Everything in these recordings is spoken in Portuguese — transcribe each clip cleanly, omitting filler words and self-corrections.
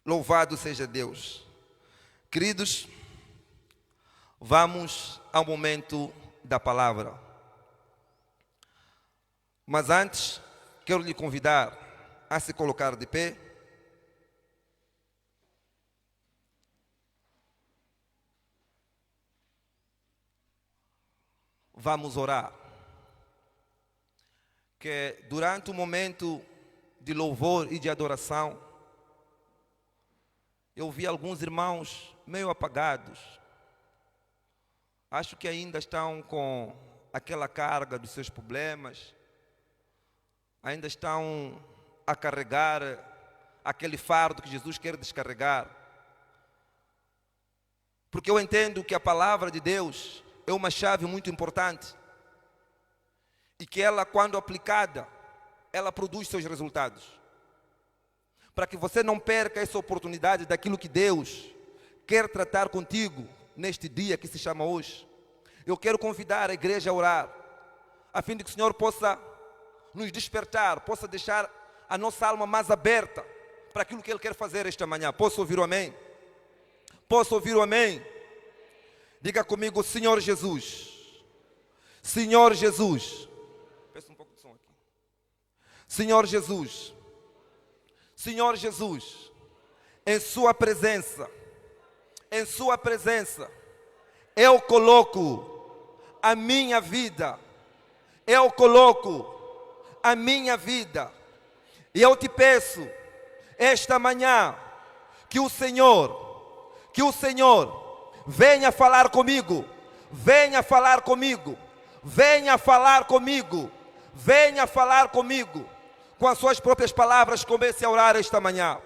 Louvado seja Deus. Queridos, vamos ao momento da palavra. Mas antes, quero lhe convidar a se colocar de pé. Vamos orar. Que durante o momento de louvor e de adoração, eu vi alguns irmãos meio apagados. Acho que ainda estão com aquela carga dos seus problemas. Ainda estão a carregar aquele fardo que Jesus quer descarregar. Porque eu entendo que a palavra de Deus é uma chave muito importante. E que ela, quando aplicada, ela produz seus resultados. Para que você não perca essa oportunidade daquilo que Deus quer tratar contigo neste dia que se chama hoje. Eu quero convidar a igreja a orar, a fim de que o Senhor possa nos despertar, possa deixar a nossa alma mais aberta para aquilo que Ele quer fazer esta manhã. Posso ouvir o amém? Posso ouvir o amém? Diga comigo, Senhor Jesus. Senhor Jesus. Peço um pouco de som aqui. Senhor Jesus. Senhor Jesus, em Sua presença, eu coloco a minha vida, e eu te peço, esta manhã, que o Senhor venha falar comigo, com as suas próprias palavras. Comece a orar esta manhã.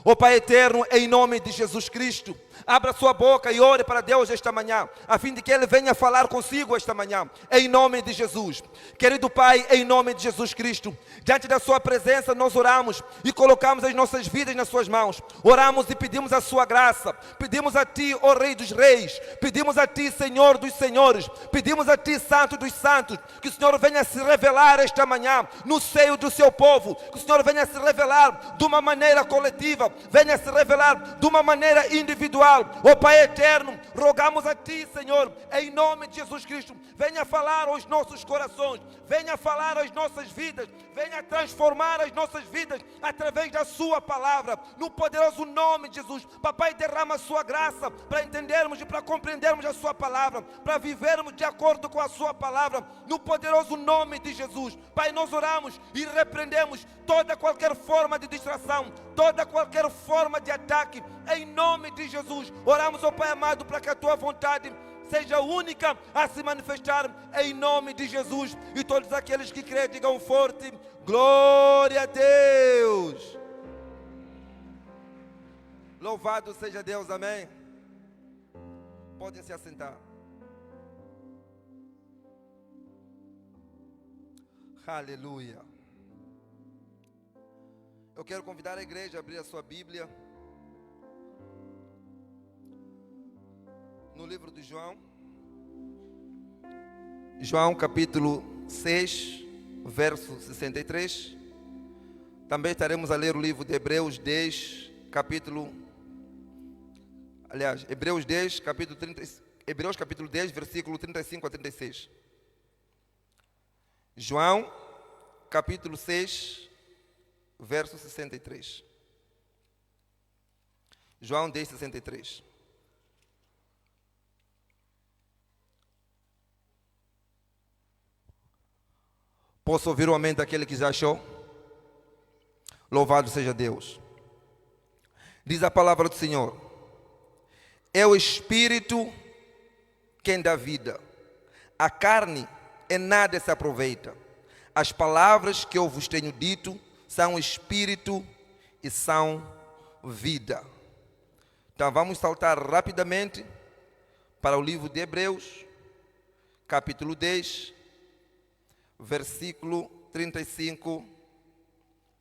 Ó Pai eterno, em nome de Jesus Cristo, abra sua boca e ore para Deus esta manhã, a fim de que Ele venha falar consigo esta manhã, em nome de Jesus. Querido Pai, em nome de Jesus Cristo, diante da sua presença nós oramos e colocamos as nossas vidas nas suas mãos. Oramos e pedimos a sua graça, pedimos a Ti, ó Rei dos Reis, pedimos a Ti, Senhor dos Senhores, pedimos a Ti, Santo dos Santos, que o Senhor venha se revelar esta manhã no seio do seu povo, que o Senhor venha se revelar de uma maneira coletiva, venha se revelar de uma maneira individual. Ó Pai eterno, rogamos a Ti, Senhor, em nome de Jesus Cristo, venha falar aos nossos corações, venha falar às nossas vidas, venha transformar as nossas vidas através da Sua palavra, no poderoso nome de Jesus. Papai, derrama a Sua graça para entendermos e para compreendermos a Sua palavra, para vivermos de acordo com a Sua palavra, no poderoso nome de Jesus. Pai, nós oramos e repreendemos toda qualquer forma de distração, toda qualquer forma de ataque, em nome de Jesus. Oramos, ó Pai amado, para que a Tua vontade seja única a se manifestar, em nome de Jesus. E todos aqueles que creem digam forte: glória a Deus. Louvado seja Deus, amém. Podem se assentar. Aleluia. Eu quero convidar a igreja a abrir a sua Bíblia no livro de João. João capítulo 6, verso 63. Também estaremos a ler o livro de Hebreus 10, Hebreus 10, capítulo 30, Hebreus capítulo 10, versículo 35 a 36. João capítulo 6, verso 63. João 10, 63. Posso ouvir o amém daquele que já achou? Louvado seja Deus. Diz a palavra do Senhor: é o Espírito quem dá vida, a carne em nada se aproveita. As palavras que eu vos tenho dito são Espírito e são vida. Então vamos saltar rapidamente para o livro de Hebreus, capítulo 10, versículo 35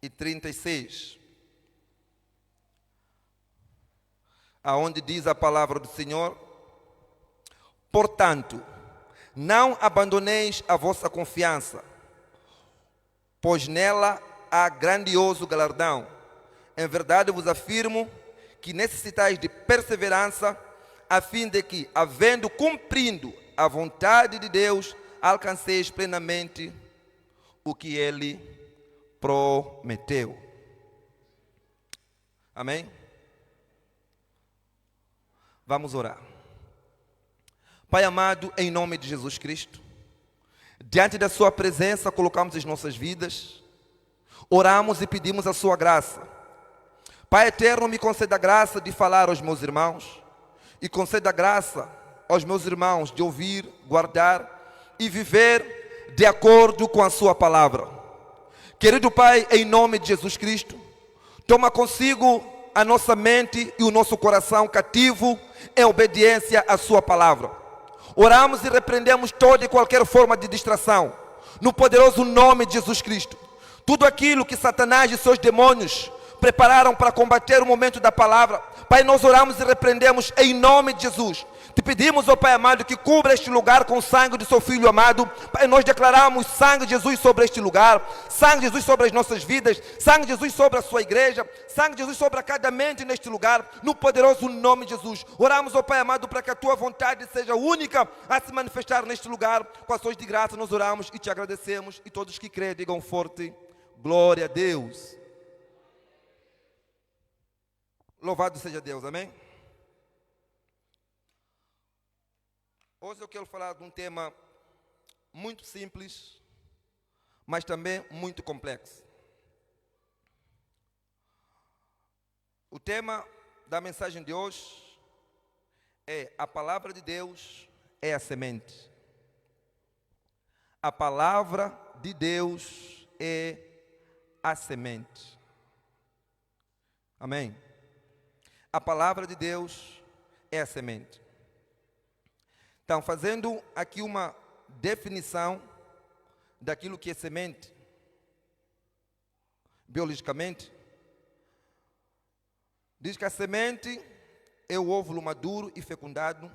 e 36. Aonde diz a palavra do Senhor: portanto, não abandoneis a vossa confiança, pois nela há grandioso galardão. Em verdade vos afirmo que necessitais de perseverança, a fim de que, havendo cumprido a vontade de Deus, alcanceis plenamente o que Ele prometeu. Amém? Vamos orar. Pai amado, em nome de Jesus Cristo, diante da Sua presença colocamos as nossas vidas, oramos e pedimos a Sua graça. Pai eterno, me conceda a graça de falar aos meus irmãos, e conceda a graça aos meus irmãos de ouvir, guardar e viver de acordo com a Sua palavra. Querido Pai, em nome de Jesus Cristo, toma consigo a nossa mente e o nosso coração cativo em obediência à Sua palavra. Oramos e repreendemos toda e qualquer forma de distração, no poderoso nome de Jesus Cristo. Tudo aquilo que Satanás e seus demônios prepararam para combater o momento da palavra, Pai, nós oramos e repreendemos em nome de Jesus. Te pedimos, ó Pai amado, que cubra este lugar com o sangue do seu Filho amado. Pai, nós declaramos sangue de Jesus sobre este lugar, sangue de Jesus sobre as nossas vidas, sangue de Jesus sobre a sua igreja, sangue de Jesus sobre a cada mente neste lugar, no poderoso nome de Jesus. Oramos, ó Pai amado, para que a tua vontade seja única a se manifestar neste lugar. Com ações de graça nós oramos e te agradecemos, e todos que creem digam forte, glória a Deus. Louvado seja Deus, amém? Hoje eu quero falar de um tema muito simples, mas também muito complexo. O tema da mensagem de hoje é: a palavra de Deus é a semente. A palavra de Deus é a semente. Amém? A palavra de Deus é a semente. Então, fazendo aqui uma definição daquilo que é semente, biologicamente, diz que a semente é o óvulo maduro e fecundado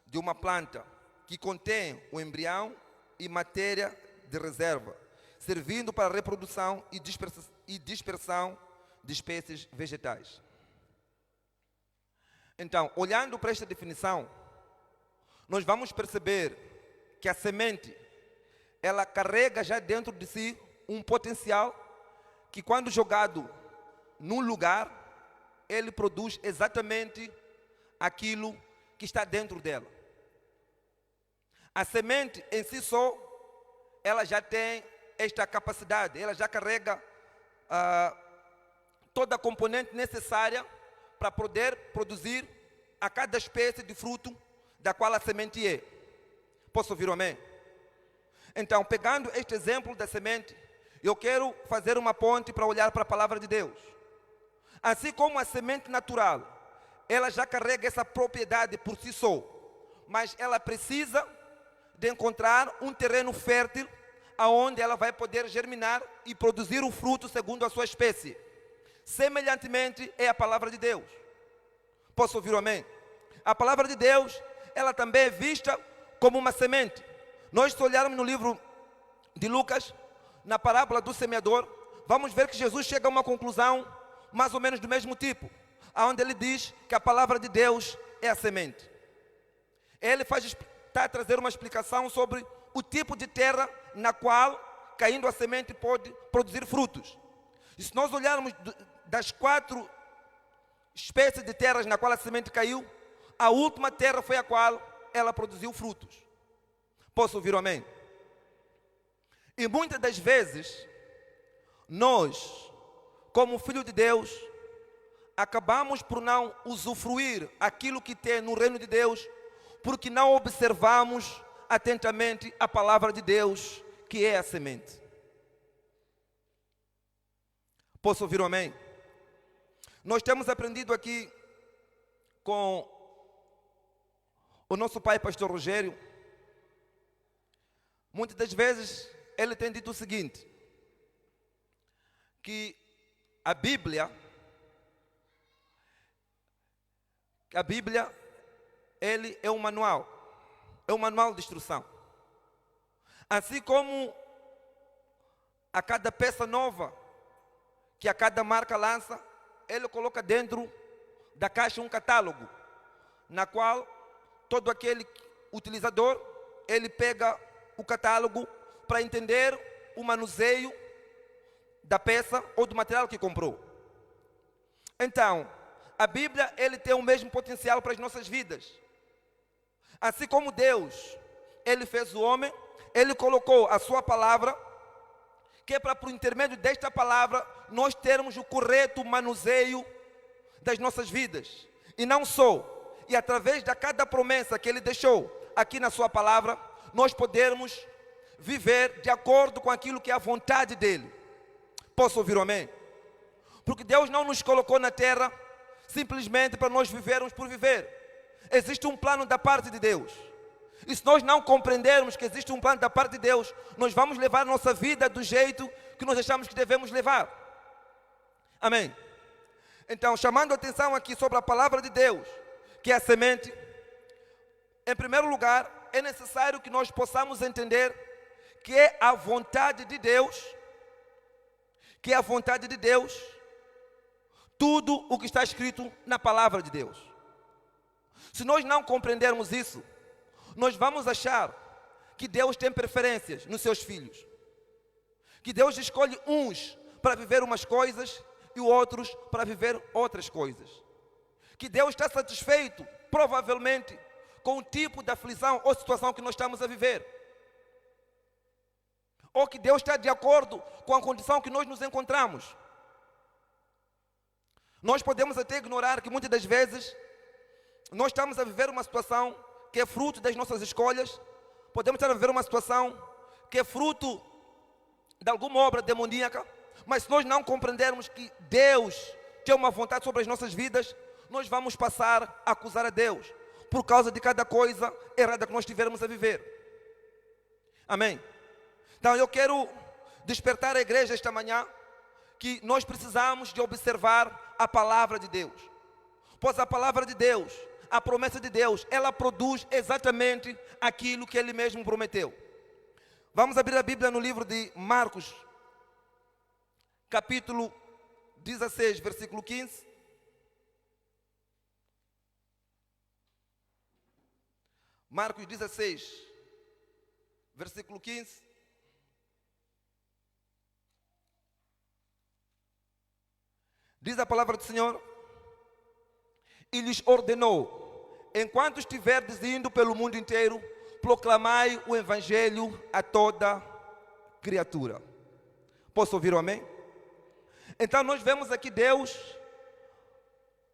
de uma planta que contém o embrião e matéria de reserva, servindo para a reprodução e dispersão de espécies vegetais. Então, olhando para esta definição, nós vamos perceber que a semente, ela carrega já dentro de si um potencial que, quando jogado num lugar, ele produz exatamente aquilo que está dentro dela. A semente em si só, ela já tem esta capacidade, ela já carrega toda a componente necessária para poder produzir a cada espécie de fruto da qual a semente é. Posso ouvir um amém? Então, pegando este exemplo da semente, eu quero fazer uma ponte para olhar para a palavra de Deus. Assim como a semente natural, ela já carrega essa propriedade por si só, mas ela precisa de encontrar um terreno fértil aonde ela vai poder germinar e produzir o fruto segundo a sua espécie. Semelhantemente é a palavra de Deus. Posso ouvir um amém? A palavra de Deus, ela também é vista como uma semente. Nós, se olharmos no livro de Lucas, na parábola do semeador, vamos ver que Jesus chega a uma conclusão mais ou menos do mesmo tipo, onde ele diz que a palavra de Deus é a semente. Ele está a trazer uma explicação sobre o tipo de terra na qual, caindo a semente, pode produzir frutos. E se nós olharmos das 4 espécies de terras na qual a semente caiu, a última terra foi a qual ela produziu frutos. Posso ouvir um amém? E muitas das vezes, nós, como filho de Deus, acabamos por não usufruir aquilo que tem no reino de Deus, porque não observamos atentamente a palavra de Deus, que é a semente. Posso ouvir um amém? Nós temos aprendido aqui com o nosso pai, pastor Rogério. Muitas das vezes ele tem dito o seguinte, que a Bíblia, ele é um manual de instrução. Assim como a cada peça nova que a cada marca lança, ele coloca dentro da caixa um catálogo, na qual todo aquele utilizador, ele pega o catálogo para entender o manuseio da peça ou do material que comprou. Então, a Bíblia, ele tem o mesmo potencial para as nossas vidas. Assim como Deus, ele fez o homem, ele colocou a sua palavra, que é para, por intermédio desta palavra, nós termos o correto manuseio das nossas vidas. E não só, e através de cada promessa que ele deixou aqui na sua palavra, nós podermos viver de acordo com aquilo que é a vontade dele. Posso ouvir um amém? Porque Deus não nos colocou na terra simplesmente para nós vivermos por viver. Existe um plano da parte de Deus. E se nós não compreendermos que existe um plano da parte de Deus, nós vamos levar a nossa vida do jeito que nós achamos que devemos levar. Amém? Então, chamando a atenção aqui sobre a palavra de Deus, que é a semente, em primeiro lugar, é necessário que nós possamos entender que é a vontade de Deus, tudo o que está escrito na palavra de Deus. Se nós não compreendermos isso, nós vamos achar que Deus tem preferências nos seus filhos, que Deus escolhe uns para viver umas coisas e outros para viver outras coisas, que Deus está satisfeito, provavelmente, com o tipo de aflição ou situação que nós estamos a viver, ou que Deus está de acordo com a condição que nós nos encontramos. Nós podemos até ignorar que muitas das vezes nós estamos a viver uma situação que é fruto das nossas escolhas, podemos estar a viver uma situação que é fruto de alguma obra demoníaca, mas se nós não compreendermos que Deus tem uma vontade sobre as nossas vidas, nós vamos passar a acusar a Deus por causa de cada coisa errada que nós tivermos a viver. Amém? Então eu quero despertar a igreja esta manhã que nós precisamos de observar a palavra de Deus, pois a palavra de Deus, a promessa de Deus, ela produz exatamente aquilo que Ele mesmo prometeu. Vamos abrir a Bíblia no livro de Marcos, capítulo 16, versículo 15. Marcos 16, versículo 15. Diz a palavra do Senhor: e lhes ordenou: enquanto estiverdes indo pelo mundo inteiro, proclamai o evangelho a toda criatura. Posso ouvir um amém? Então nós vemos aqui Deus,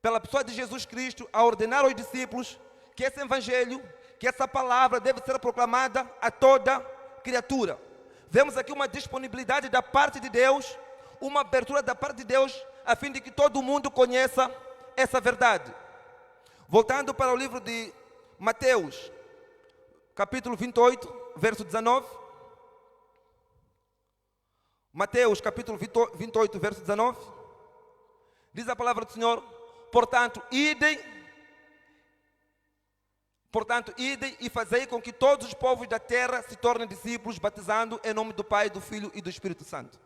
pela pessoa de Jesus Cristo, a ordenar aos discípulos que esse evangelho, que essa palavra deve ser proclamada a toda criatura. Vemos aqui uma disponibilidade da parte de Deus, uma abertura da parte de Deus, a fim de que todo mundo conheça essa verdade. Voltando para o livro de Mateus, capítulo 28, verso 19. Mateus, capítulo 28, verso 19. Diz a palavra do Senhor: portanto, idem e fazei com que todos os povos da terra se tornem discípulos, batizando em nome do Pai, do Filho e do Espírito Santo.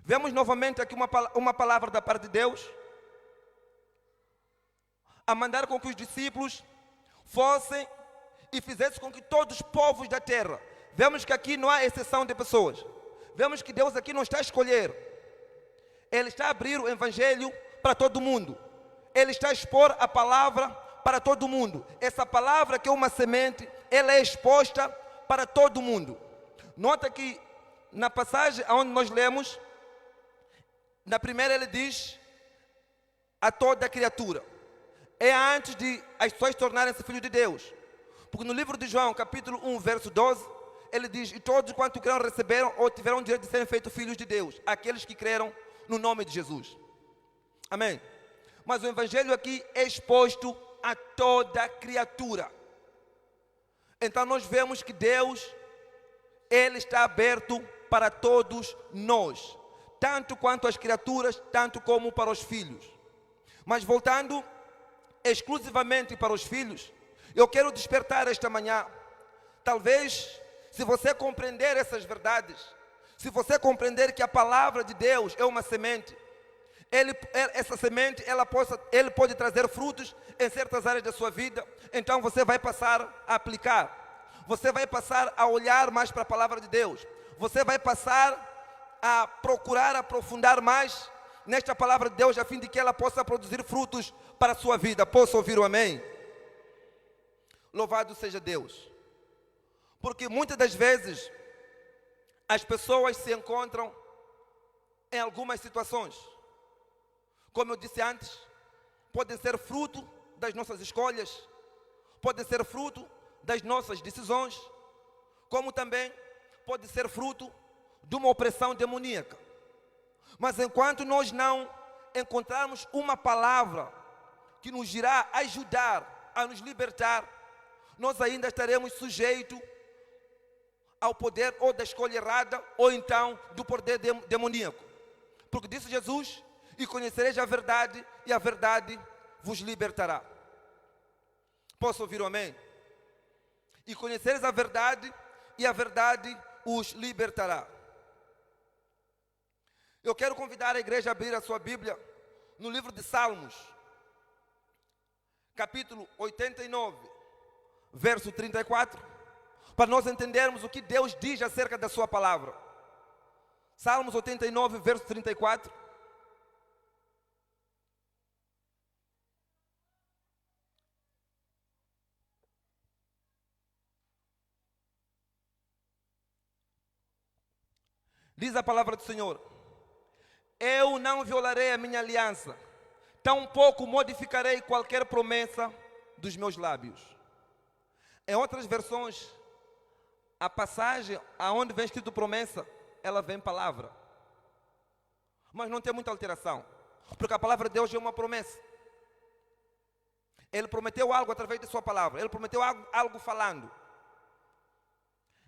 Vemos novamente aqui uma palavra da parte de Deus, a mandar com que os discípulos fossem e fizessem com que todos os povos da terra. Vemos que aqui não há exceção de pessoas. Vemos que Deus aqui não está a escolher. Ele está a abrir o evangelho para todo mundo. Ele está a expor a palavra para todo mundo. Essa palavra, que é uma semente, ela é exposta para todo mundo. Nota que na passagem onde nós lemos, na primeira ele diz a toda criatura. É antes de as pessoas tornarem-se filhos de Deus. Porque no livro de João, capítulo 1, verso 12, ele diz: e todos quanto creram receberam ou tiveram o direito de serem feitos filhos de Deus, aqueles que creram no nome de Jesus. Amém? Mas o evangelho aqui é exposto a toda criatura. Então nós vemos que Deus, Ele está aberto para todos nós, tanto quanto as criaturas, tanto como para os filhos. Mas voltando exclusivamente para os filhos, eu quero despertar esta manhã. Talvez, se você compreender essas verdades, se você compreender que a palavra de Deus é uma semente, essa semente, ele pode trazer frutos em certas áreas da sua vida. Então você vai passar a aplicar. Você vai passar a olhar mais para a palavra de Deus. Você vai passar a procurar aprofundar mais nesta palavra de Deus, a fim de que ela possa produzir frutos para a sua vida. Posso ouvir o amém? Louvado seja Deus. Porque muitas das vezes as pessoas se encontram em algumas situações. Como eu disse antes, podem ser fruto das nossas escolhas, podem ser fruto das nossas decisões, como também pode ser fruto de uma opressão demoníaca. Mas enquanto nós não encontrarmos uma palavra que nos irá ajudar a nos libertar, nós ainda estaremos sujeitos ao poder ou da escolha errada, ou então do poder demoníaco. Porque disse Jesus: e conhecereis a verdade, e a verdade vos libertará. Posso ouvir o amém? E conhecereis a verdade, e a verdade os libertará. Eu quero convidar a igreja a abrir a sua Bíblia no livro de Salmos, capítulo 89, verso 34, para nós entendermos o que Deus diz acerca da sua palavra. Salmos 89, verso 34. Diz a palavra do Senhor: eu não violarei a minha aliança, tampouco modificarei qualquer promessa dos meus lábios. Em outras versões, a passagem aonde vem escrito promessa, ela vem palavra. Mas não tem muita alteração, porque a palavra de Deus é uma promessa. Ele prometeu algo através de sua palavra, ele prometeu algo falando.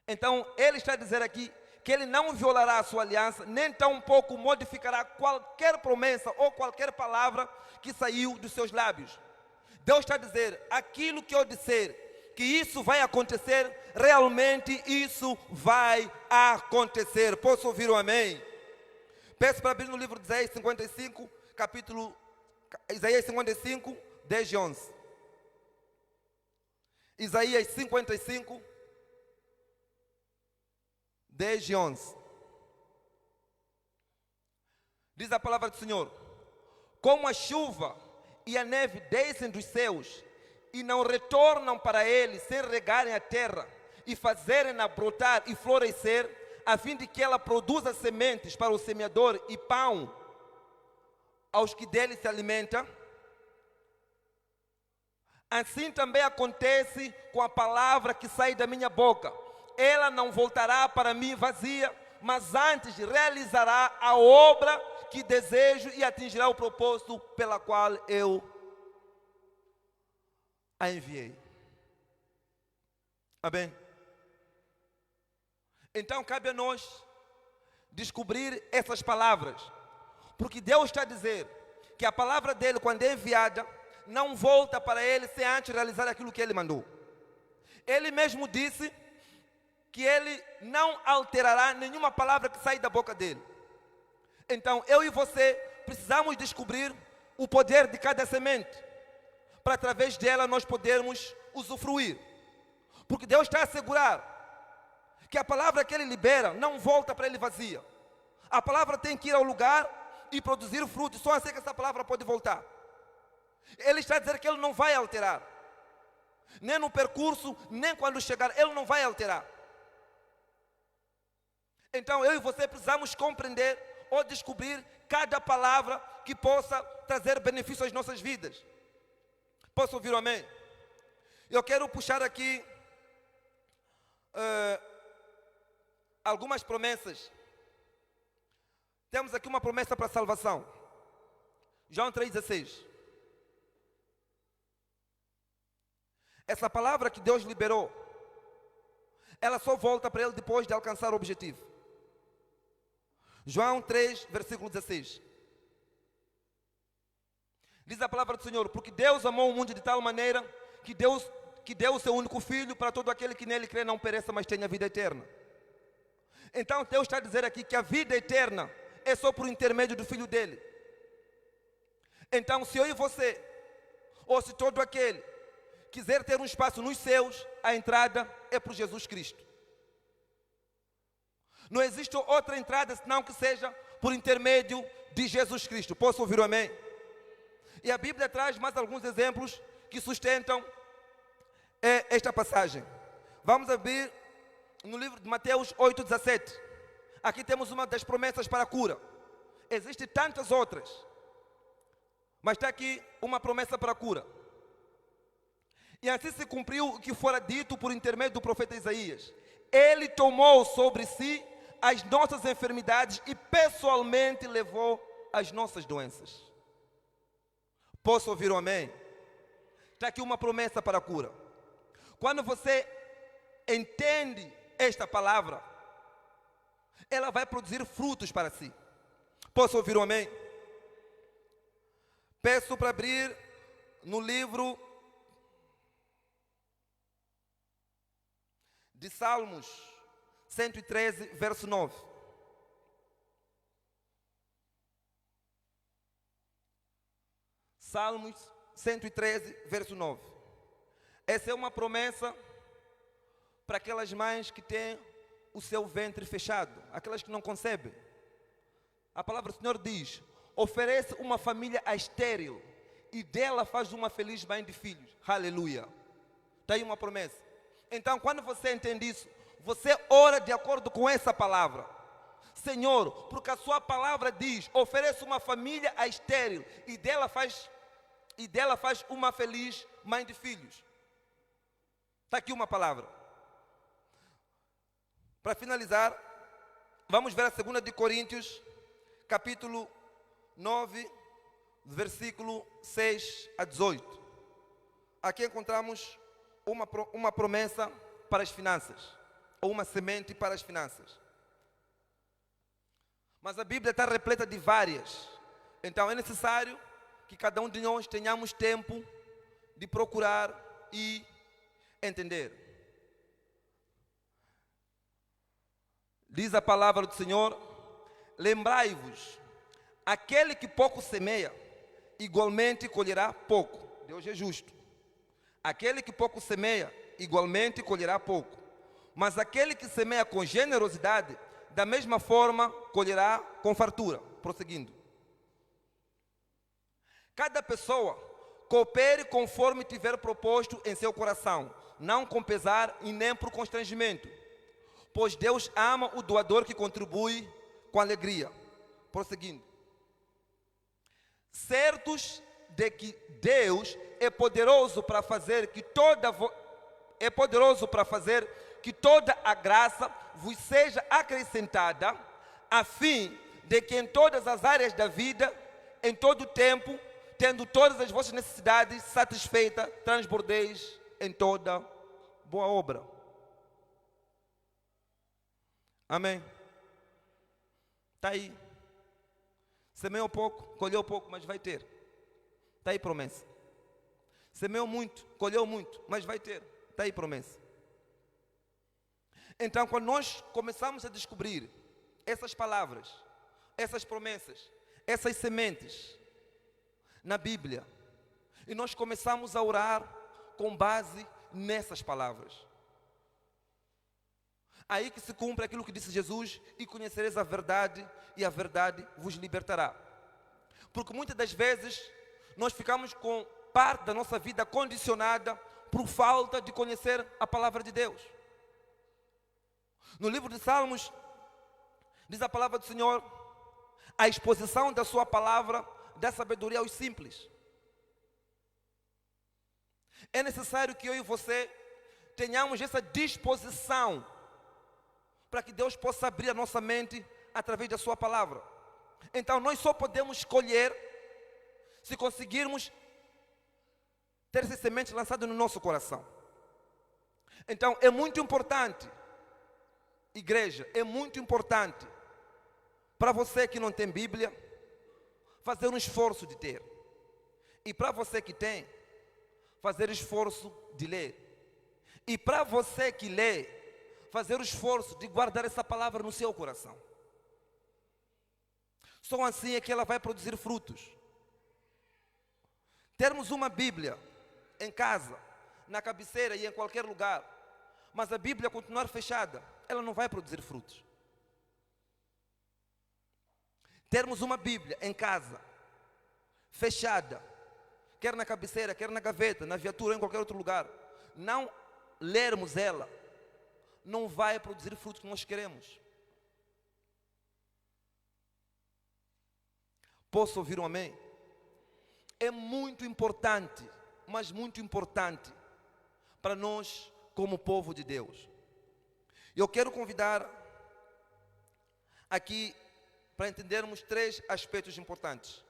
Então, ele está a dizer aqui que ele não violará a sua aliança, nem tampouco modificará qualquer promessa ou qualquer palavra que saiu dos seus lábios. Deus está a dizer: aquilo que eu disser, que isso vai acontecer, realmente isso vai acontecer. Posso ouvir um amém? Peço para abrir no livro de Isaías 55, Isaías 55, 10 e 11. Isaías 55, 10 e 11. Diz a palavra do Senhor: como a chuva e a neve descem dos céus e não retornam para ele sem regarem a terra e fazerem-na brotar e florescer, a fim de que ela produza sementes para o semeador e pão aos que dele se alimentam, assim também acontece com a palavra que sai da minha boca. Ela não voltará para mim vazia, mas antes realizará a obra que desejo e atingirá o propósito pela qual eu a enviei. Amém? Então cabe a nós descobrir essas palavras, porque Deus está a dizer que a palavra dele, quando é enviada, não volta para ele sem antes realizar aquilo que ele mandou. Ele mesmo disse que ele não alterará nenhuma palavra que sai da boca dele. Então eu e você precisamos descobrir o poder de cada semente, para através dela nós podermos usufruir. Porque Deus está a assegurar que a palavra que ele libera não volta para ele vazia. A palavra tem que ir ao lugar e produzir frutos. Só assim que essa palavra pode voltar. Ele está a dizer que ele não vai alterar, nem no percurso, nem quando chegar, ele não vai alterar. Então eu e você precisamos compreender ou descobrir cada palavra que possa trazer benefício às nossas vidas. Posso ouvir um amém? Eu quero puxar aqui algumas promessas. Temos aqui uma promessa para a salvação. João 3,16. Essa palavra que Deus liberou, ela só volta para ele depois de alcançar o objetivo. João 3, versículo 16. Diz a palavra do Senhor: porque Deus amou o mundo de tal maneira que deu o seu único filho, para todo aquele que nele crê não pereça, mas tenha vida eterna. Então Deus está a dizer aqui que a vida eterna é só por intermédio do filho dele. Então, se eu e você, ou se todo aquele quiser ter um espaço nos céus, a entrada é por Jesus Cristo. Não existe outra entrada senão que seja por intermédio de Jesus Cristo. Posso ouvir o amém? E a Bíblia traz mais alguns exemplos que sustentam esta passagem. Vamos abrir no livro de Mateus 8,17. Aqui temos uma das promessas para a cura. Existem tantas outras, mas está aqui uma promessa para a cura. E assim se cumpriu o que fora dito por intermédio do profeta Isaías. Ele tomou sobre si as nossas enfermidades e pessoalmente levou as nossas doenças. Posso ouvir um amém? Está aqui uma promessa para a cura. Quando você entende esta palavra, ela vai produzir frutos para si. Posso ouvir um amém? Peço para abrir no livro de Salmos 113, verso 9. Salmos 113, verso 9. Essa é uma promessa para aquelas mães que têm o seu ventre fechado, aquelas que não concebem. A palavra do Senhor diz: oferece uma família a estéril e dela faz uma feliz mãe de filhos. Aleluia. Está aí uma promessa. Então, quando você entende isso, você ora de acordo com essa palavra. Senhor, porque a sua palavra diz: oferece uma família a estéril e dela faz uma feliz mãe de filhos. Está aqui uma palavra. Para finalizar, vamos ver a 2 de Coríntios, capítulo 9, versículo 6 a 18. Aqui encontramos uma promessa para as finanças, ou uma semente para as finanças. Mas a Bíblia está repleta de várias. Então é necessário que cada um de nós tenhamos tempo de procurar e entender. Diz a palavra do Senhor: lembrai-vos, aquele que pouco semeia, igualmente colherá pouco. Deus é justo. Aquele que pouco semeia, igualmente colherá pouco. Mas aquele que semeia com generosidade, da mesma forma colherá com fartura. Prosseguindo. Cada pessoa coopere conforme tiver proposto em seu coração, não com pesar e nem por constrangimento, pois Deus ama o doador que contribui com alegria. Prosseguindo. Certos de que Deus é poderoso para fazer que toda a graça vos seja acrescentada, a fim de que em todas as áreas da vida, em todo o tempo, tendo todas as vossas necessidades satisfeitas, transbordeis em toda boa obra. Amém? Está aí. Semeou pouco, colheu pouco, mas vai ter. Está aí promessa. Semeou muito, colheu muito, mas vai ter. Está aí promessa. Então, quando nós começamos a descobrir essas palavras, essas promessas, essas sementes na Bíblia, e nós começamos a orar com base nessas palavras, aí que se cumpre aquilo que disse Jesus: e conhecereis a verdade, e a verdade vos libertará. Porque muitas das vezes nós ficamos com parte da nossa vida condicionada por falta de conhecer a palavra de Deus. No livro de Salmos, diz a palavra do Senhor: a exposição da sua palavra dá sabedoria aos simples. É necessário que eu e você tenhamos essa disposição para que Deus possa abrir a nossa mente através da sua palavra. Então nós só podemos escolher se conseguirmos ter essa semente lançada no nosso coração. Então é muito importante, igreja, é muito importante para você que não tem Bíblia, fazer um esforço de ter. E para você que tem, fazer esforço de ler. E para você que lê, fazer o esforço de guardar essa palavra no seu coração. Só assim é que ela vai produzir frutos. Termos uma Bíblia em casa, na cabeceira e em qualquer lugar, mas a Bíblia continuar fechada, ela não vai produzir frutos. Termos uma Bíblia em casa, fechada, quer na cabeceira, quer na gaveta, na viatura, em qualquer outro lugar, não lermos ela, não vai produzir frutos que nós queremos. Posso ouvir um amém? É muito importante, mas muito importante para nós como povo de Deus. Eu quero convidar aqui para entendermos 3 aspectos importantes.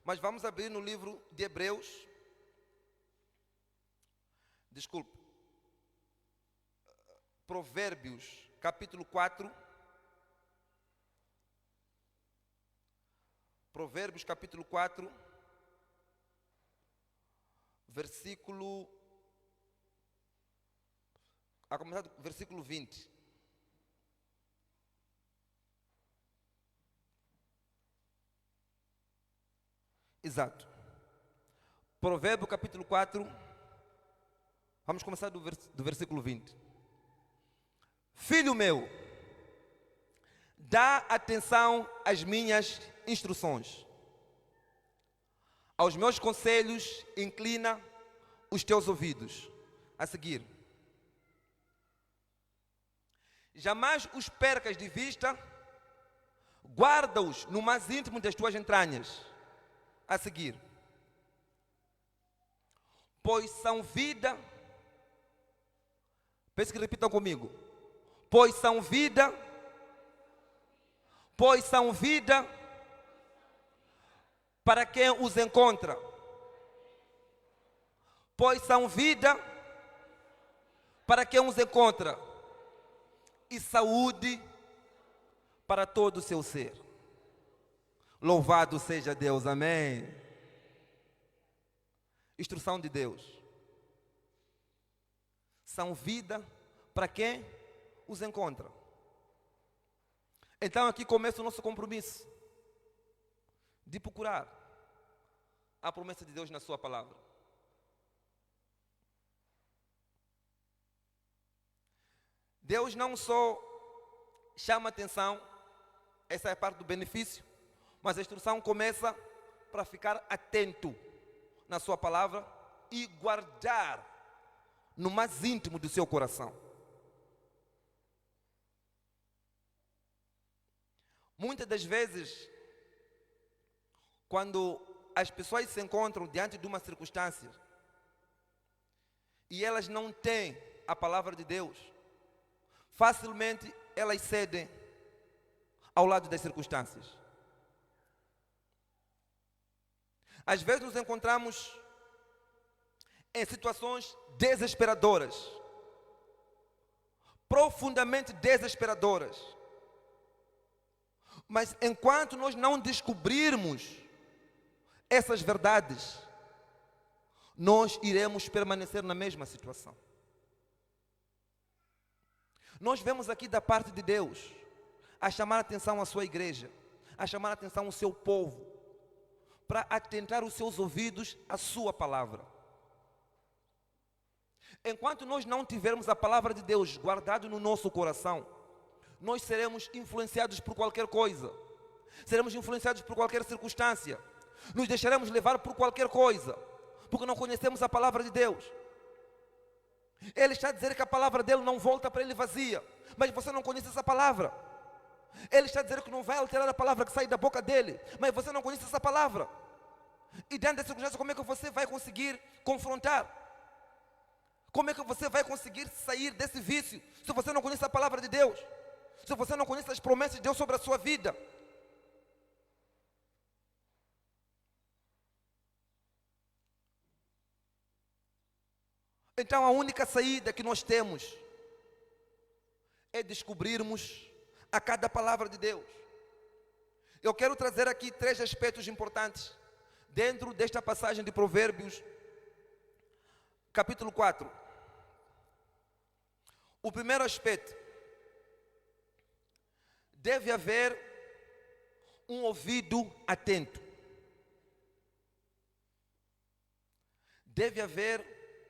Mas vamos abrir no livro de Hebreus. Provérbios, capítulo 4. Provérbios, capítulo 4, versículo... A começar do versículo 20. Exato. Provérbio capítulo 4. Vamos começar do versículo 20. Filho meu, dá atenção às minhas instruções. Aos meus conselhos inclina os teus ouvidos. A seguir. Jamais os percas de vista, guarda-os no mais íntimo das tuas entranhas. A seguir. Pois são vida, peço que repitam comigo. Pois são vida para quem os encontra. Pois são vida para quem os encontra. E saúde para todo o seu ser. Louvado seja Deus, amém. Instrução de Deus. São vida para quem os encontra. Então aqui começa o nosso compromisso de procurar a promessa de Deus na sua palavra. Deus não só chama atenção, essa é a parte do benefício, mas a instrução começa para ficar atento na sua palavra e guardar no mais íntimo do seu coração. Muitas das vezes, quando as pessoas se encontram diante de uma circunstância e elas não têm a palavra de Deus, facilmente elas cedem ao lado das circunstâncias. Às vezes nos encontramos em situações desesperadoras, profundamente desesperadoras. Mas enquanto nós não descobrirmos essas verdades, nós iremos permanecer na mesma situação. Nós vemos aqui da parte de Deus a chamar a atenção à sua igreja, a chamar a atenção ao seu povo, para atentar os seus ouvidos à sua palavra. Enquanto nós não tivermos a palavra de Deus guardada no nosso coração, nós seremos influenciados por qualquer coisa, seremos influenciados por qualquer circunstância, nos deixaremos levar por qualquer coisa, porque não conhecemos a palavra de Deus. Ele está a dizer que a palavra dele não volta para ele vazia, mas você não conhece essa palavra. Ele está a dizer que não vai alterar a palavra que sai da boca dele, mas você não conhece essa palavra. E diante dessa circunstância, como é que você vai conseguir confrontar? Como é que você vai conseguir sair desse vício se você não conhece a palavra de Deus? Se você não conhece as promessas de Deus sobre a sua vida? Então a única saída que nós temos é descobrirmos a cada palavra de Deus. Eu quero trazer aqui 3 aspectos importantes dentro desta passagem de Provérbios, capítulo 4. O primeiro aspecto: deve haver um ouvido atento. deve haver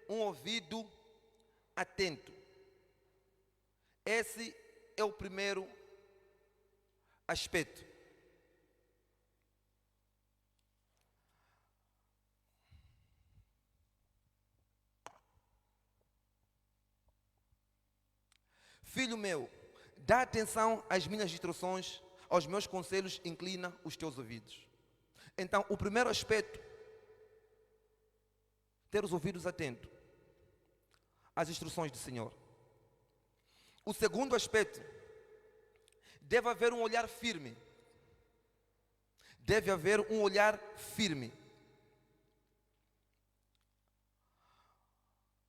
um ouvido atento. Esse é o primeiro aspecto. Filho meu, dá atenção às minhas instruções, aos meus conselhos, inclina os teus ouvidos. Então, o primeiro aspecto, ter os ouvidos atentos às instruções do Senhor. O segundo aspecto, deve haver um olhar firme. Deve haver um olhar firme.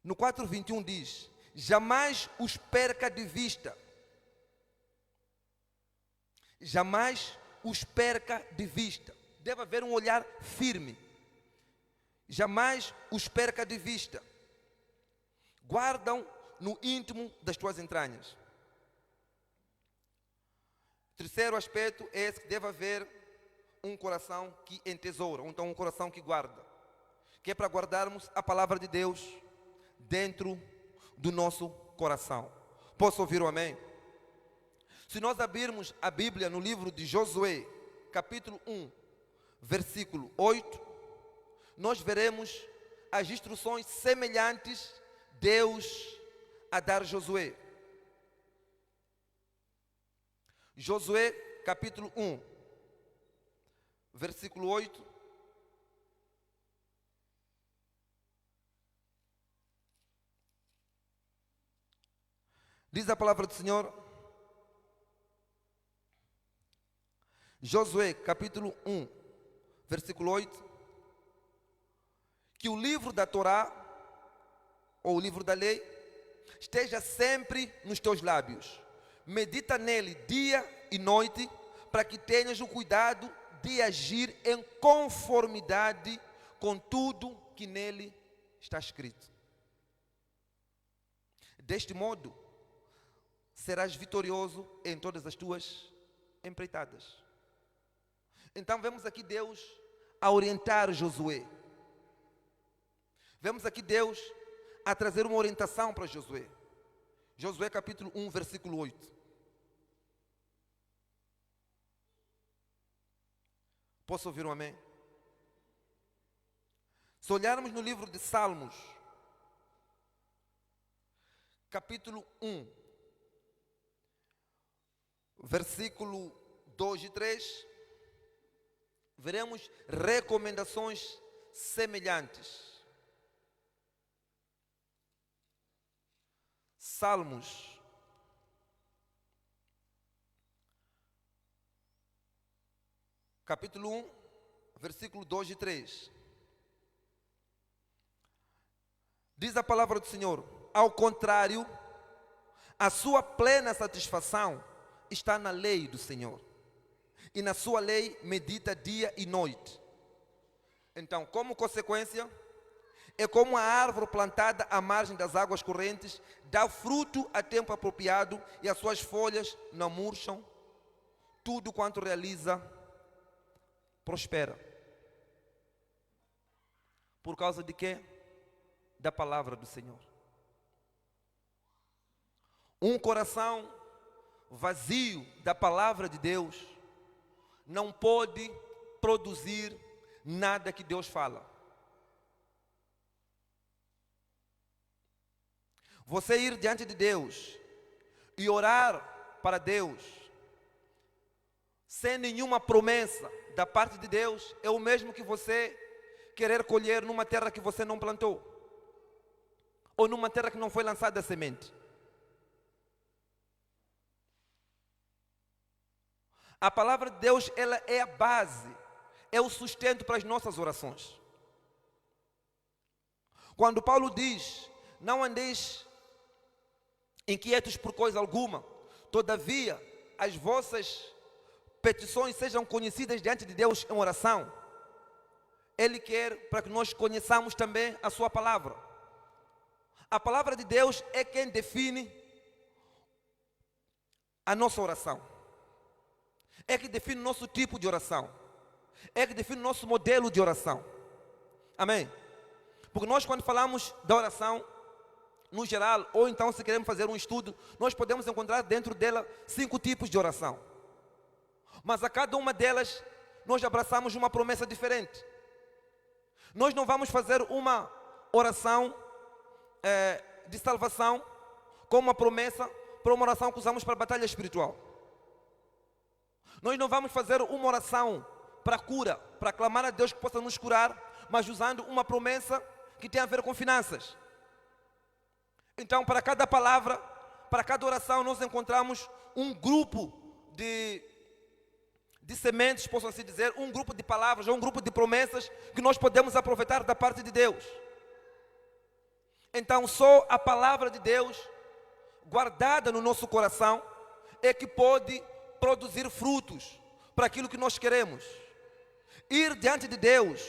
No 4:21 diz: jamais os perca de vista. Jamais os perca de vista. Deve haver um olhar firme. Jamais os perca de vista. Guardam no íntimo das tuas entranhas. Terceiro aspecto é esse, que deve haver um coração que entesoura, ou então um coração que guarda, que é para guardarmos a palavra de Deus dentro do nosso coração. Posso ouvir o amém? Se nós abrirmos a Bíblia no livro de Josué, capítulo 1, versículo 8, nós veremos as instruções semelhantes Deus a dar a Josué. Josué, capítulo 1, versículo 8. Diz a palavra do Senhor. Josué, capítulo 1, versículo 8. Que o livro da Torá, ou o livro da lei, esteja sempre nos teus lábios. Medita nele dia e noite, para que tenhas o cuidado de agir em conformidade com tudo que nele está escrito. Deste modo, serás vitorioso em todas as tuas empreitadas. Então vemos aqui Deus a orientar Josué. Vemos aqui Deus a trazer uma orientação para Josué. Josué capítulo 1, versículo 8. Posso ouvir um amém? Se olharmos no livro de Salmos, capítulo 1, versículo 2 e 3, veremos recomendações semelhantes. Salmos, capítulo 1, versículo 2 e 3. Diz a palavra do Senhor: ao contrário, a sua plena satisfação está na lei do Senhor, e na sua lei medita dia e noite. Então, como consequência, é como a árvore plantada à margem das águas correntes, dá fruto a tempo apropriado, e as suas folhas não murcham. Tudo quanto realiza prospera. Por causa de quê? Da palavra do Senhor. Um coração vazio da palavra de Deus não pode produzir nada que Deus fala. Você ir diante de Deus e orar para Deus sem nenhuma promessa da parte de Deus é o mesmo que você querer colher numa terra que você não plantou, ou numa terra que não foi lançada a semente. A palavra de Deus, ela é a base, é o sustento para as nossas orações. Quando Paulo diz: não andeis inquietos por coisa alguma, todavia as vossas petições sejam conhecidas diante de Deus em oração. Ele quer para que nós conheçamos também a sua palavra. A palavra de Deus é quem define a nossa oração. É que define o nosso tipo de oração. É que define o nosso modelo de oração. Amém? Porque nós, quando falamos da oração, no geral, ou então se queremos fazer um estudo, nós podemos encontrar dentro dela 5 tipos de oração. Mas a cada uma delas, nós abraçamos uma promessa diferente. Nós não vamos fazer uma oração de salvação com uma promessa para uma oração que usamos para a batalha espiritual. Nós não vamos fazer uma oração para cura, para clamar a Deus que possa nos curar, mas usando uma promessa que tem a ver com finanças. Então, para cada palavra, para cada oração, nós encontramos um grupo de sementes, possam se dizer, um grupo de palavras, ou um grupo de promessas que nós podemos aproveitar da parte de Deus. Então, só a palavra de Deus, guardada no nosso coração, é que pode produzir frutos para aquilo que nós queremos. Ir diante de Deus,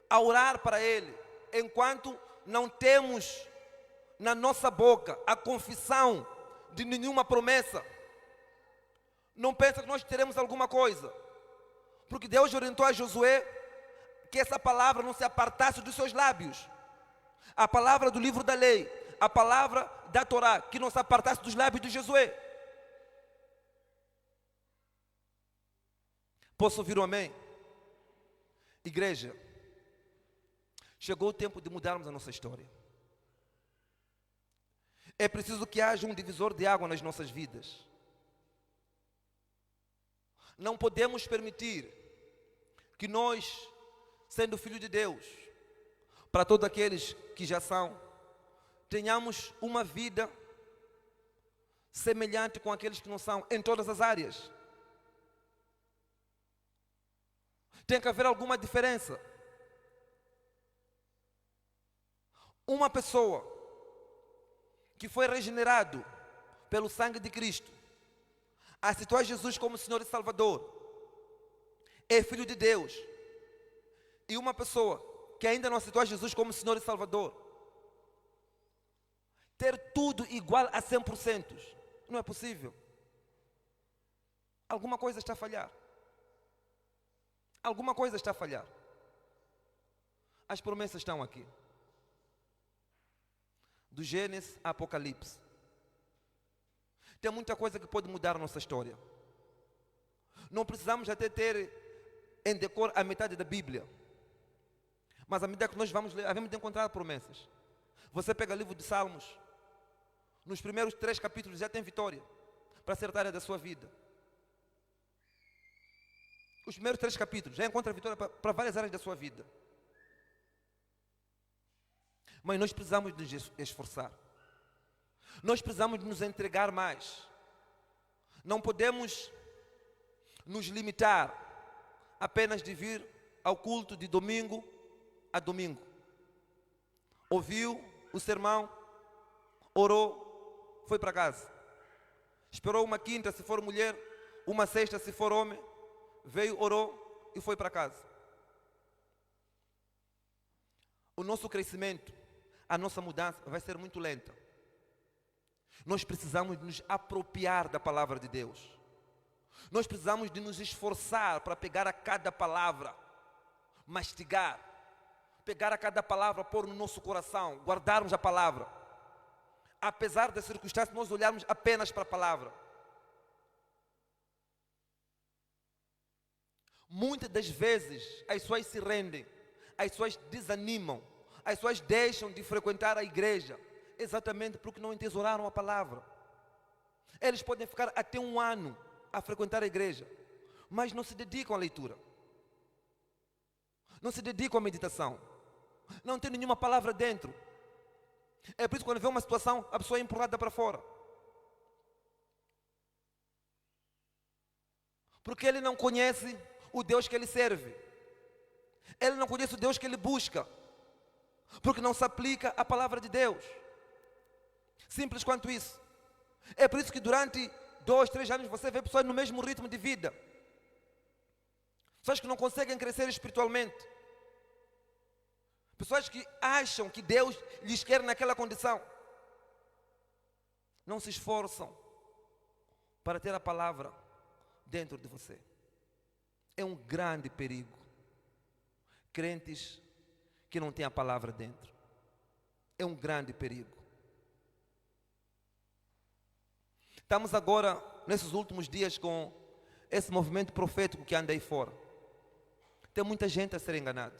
a orar para Ele, enquanto não temos na nossa boca a confissão de nenhuma promessa, não pensa que nós teremos alguma coisa, porque Deus orientou a Josué que essa palavra não se apartasse dos seus lábios, a palavra do livro da lei, a palavra da Torá, que não se apartasse dos lábios de Josué. Posso ouvir um amém? Igreja, chegou o tempo de mudarmos a nossa história. É preciso que haja um divisor de água nas nossas vidas. Não podemos permitir que nós, sendo filho de Deus, para todos aqueles que já são, tenhamos uma vida semelhante com aqueles que não são, em todas as áreas. Tem que haver alguma diferença. Uma pessoa que foi regenerado pelo sangue de Cristo, aceitou a Jesus como Senhor e Salvador, é filho de Deus. E uma pessoa que ainda não aceitou a Jesus como Senhor e Salvador, ter tudo igual a 100%, não é possível. Alguma coisa está a falhar. Alguma coisa está a falhar. As promessas estão aqui. Do Gênesis a Apocalipse. Tem muita coisa que pode mudar a nossa história. Não precisamos até ter em decor a metade da Bíblia. Mas à medida que nós vamos ler, havemos de encontrar promessas. Você pega o livro de Salmos, nos primeiros 3 capítulos já tem vitória para certa área da sua vida. Os primeiros 3 capítulos já encontra vitória para várias áreas da sua vida. Mas nós precisamos nos esforçar. Nós precisamos nos entregar mais. Não podemos nos limitar apenas de vir ao culto de domingo a domingo. Ouviu o sermão, orou, foi para casa. Esperou uma quinta se for mulher, uma sexta se for homem, veio, orou e foi para casa. O nosso crescimento, a nossa mudança vai ser muito lenta. Nós precisamos nos apropriar da palavra de Deus. Nós precisamos de nos esforçar para pegar a cada palavra, mastigar, pegar a cada palavra, pôr no nosso coração, guardarmos a palavra. Apesar das circunstâncias, nós olharmos apenas para a palavra. Muitas das vezes as pessoas se rendem, as pessoas desanimam, as pessoas deixam de frequentar a igreja, exatamente porque não entesouraram a palavra. Eles podem ficar até 1 ano a frequentar a igreja, mas não se dedicam à leitura, não se dedicam à meditação, não tem nenhuma palavra dentro. É por isso que quando vê uma situação, a pessoa é empurrada para fora, porque ele não conhece o Deus que ele serve, ele não conhece o Deus que ele busca, porque não se aplica a palavra de Deus. Simples quanto isso. É por isso que durante 2, 3 anos você vê pessoas no mesmo ritmo de vida, pessoas que não conseguem crescer espiritualmente, pessoas que acham que Deus lhes quer naquela condição, não se esforçam para ter a palavra dentro de você. É um grande perigo crentes que não tem a palavra dentro. É um grande perigo. Estamos agora, nesses últimos dias, com esse movimento profético que anda aí fora. Tem muita gente a ser enganada.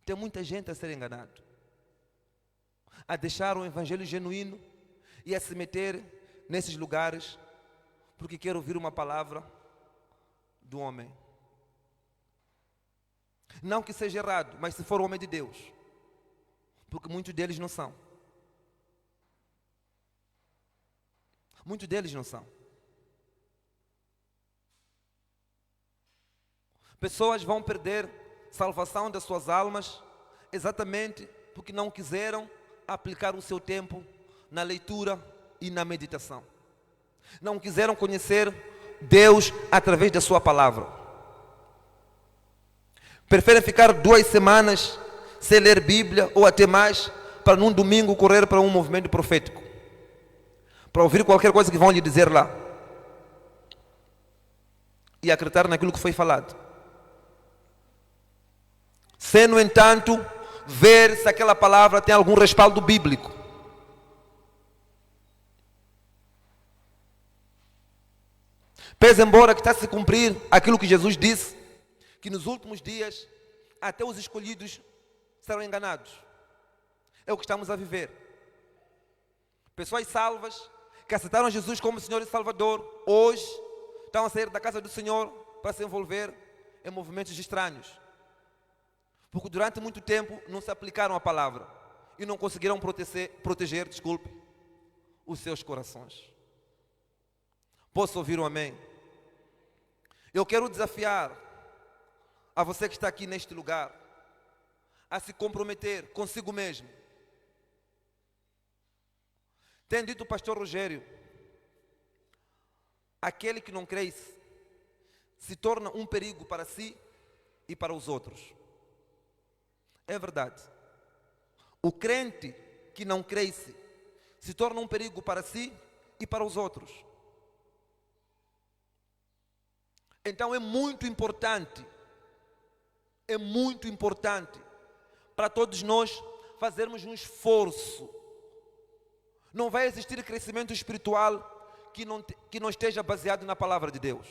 Tem muita gente a ser enganado. A deixar o evangelho genuíno e a se meter nesses lugares porque quer ouvir uma palavra do homem. Não que seja errado, mas se for homem de Deus, porque muitos deles não são. Muitos deles não são. Pessoas vão perder salvação das suas almas exatamente porque não quiseram aplicar o seu tempo na leitura e na meditação. Não quiseram conhecer Deus através da sua palavra. Preferem ficar 2 semanas sem ler Bíblia ou até mais para num domingo correr para um movimento profético, para ouvir qualquer coisa que vão lhe dizer lá e acreditar naquilo que foi falado, sem, no entanto, ver se aquela palavra tem algum respaldo bíblico. Pese embora que está a se cumprir aquilo que Jesus disse, que nos últimos dias até os escolhidos serão enganados. É o que estamos a viver. Pessoas salvas que aceitaram Jesus como Senhor e Salvador, hoje estão a sair da casa do Senhor para se envolver em movimentos estranhos. Porque durante muito tempo não se aplicaram a palavra e não conseguiram proteger, os seus corações. Posso ouvir um amém? Eu quero desafiar a você que está aqui neste lugar a se comprometer consigo mesmo. Tem dito o pastor Rogério, aquele que não cresce se torna um perigo para si e para os outros. É verdade. O crente que não cresce se torna um perigo para si e para os outros. Então é muito importante para todos nós fazermos um esforço. Não vai existir crescimento espiritual que não esteja baseado na palavra de Deus.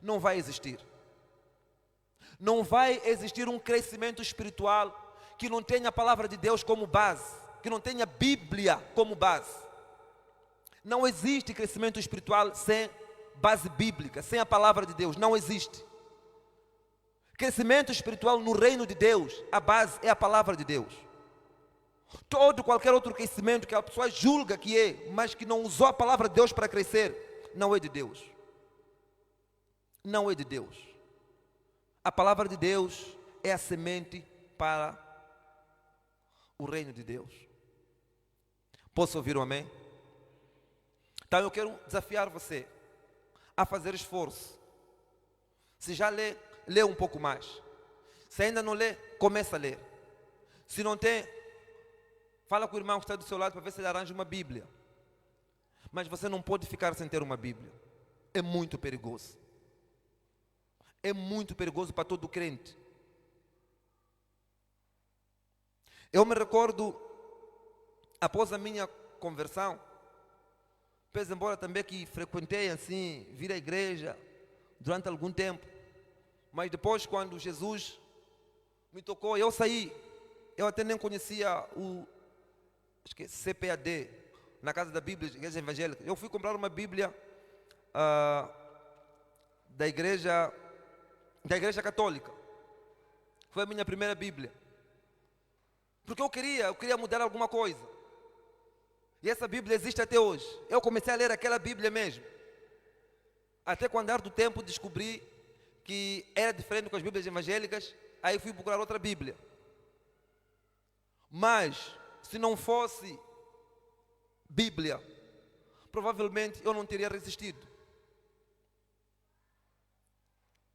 Não vai existir. Não vai existir um crescimento espiritual que não tenha a palavra de Deus como base, que não tenha Bíblia como base. Não existe crescimento espiritual sem base bíblica, sem a palavra de Deus. Não existe. Crescimento espiritual no reino de Deus, a base é a palavra de Deus. Qualquer outro crescimento que a pessoa julga que é, mas que não usou a palavra de Deus para crescer, não é de Deus. Não é de Deus. A palavra de Deus é a semente para o reino de Deus. Posso ouvir um amém? Então eu quero desafiar você a fazer esforço. Se já lê um pouco mais. Se ainda não lê, começa a ler. Se não tem, fala com o irmão que está do seu lado para ver se ele arranja uma Bíblia. Mas você não pode ficar sem ter uma Bíblia. É muito perigoso. É muito perigoso para todo crente. Eu me recordo, após a minha conversão, pese embora também que frequentei assim, vir à igreja durante algum tempo, mas depois quando Jesus me tocou, eu saí. Eu até nem conhecia acho que CPAD, na Casa da Bíblia, Igreja Evangélica. Eu fui comprar uma Bíblia da igreja Católica. Foi a minha primeira Bíblia. Porque eu queria mudar alguma coisa. E essa Bíblia existe até hoje. Eu comecei a ler aquela Bíblia mesmo. Até com o andar do tempo descobri que era diferente com as Bíblias evangélicas. Aí fui procurar outra Bíblia. Mas, se não fosse Bíblia, provavelmente eu não teria resistido.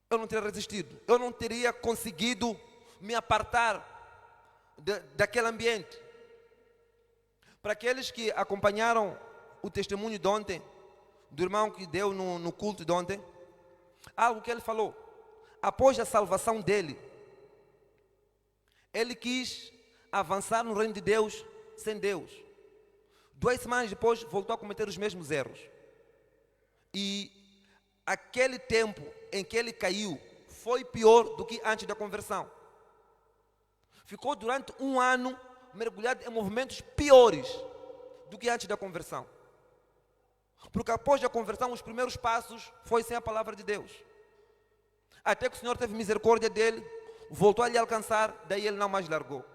Eu não teria resistido. Eu não teria conseguido me apartar daquele ambiente. Para aqueles que acompanharam o testemunho de ontem, do irmão que deu no culto de ontem, algo que ele falou. após a salvação dele, ele quis avançar no reino de Deus sem Deus. 2 semanas depois, voltou a cometer os mesmos erros. E aquele tempo em que ele caiu foi pior do que antes da conversão. Ficou durante 1 ano mergulhado em movimentos piores do que antes da conversão. Porque após a conversão, os primeiros passos foi sem a palavra de Deus. Até que o Senhor teve misericórdia dele, voltou a lhe alcançar, daí ele não mais largou.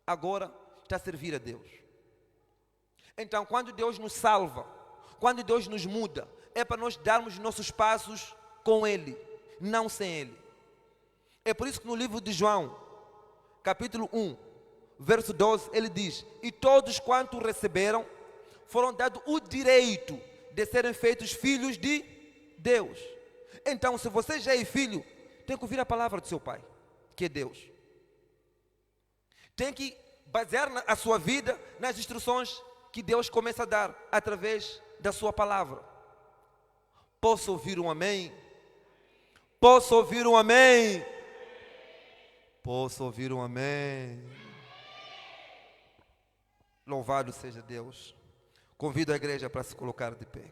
Agora está a servir a Deus. Então, quando Deus nos salva, quando Deus nos muda, é para nós darmos nossos passos com Ele, não sem Ele. É por isso que no livro de João, capítulo 1, verso 12, ele diz: e todos quanto receberam, foram dados o direito de serem feitos filhos de Deus. Então, se você já é filho, tem que ouvir a palavra do seu Pai, que é Deus. Tem que basear a sua vida nas instruções que Deus começa a dar através da sua palavra. Posso ouvir um amém? Posso ouvir um amém? Posso ouvir um amém? Louvado seja Deus. Convido a igreja para se colocar de pé.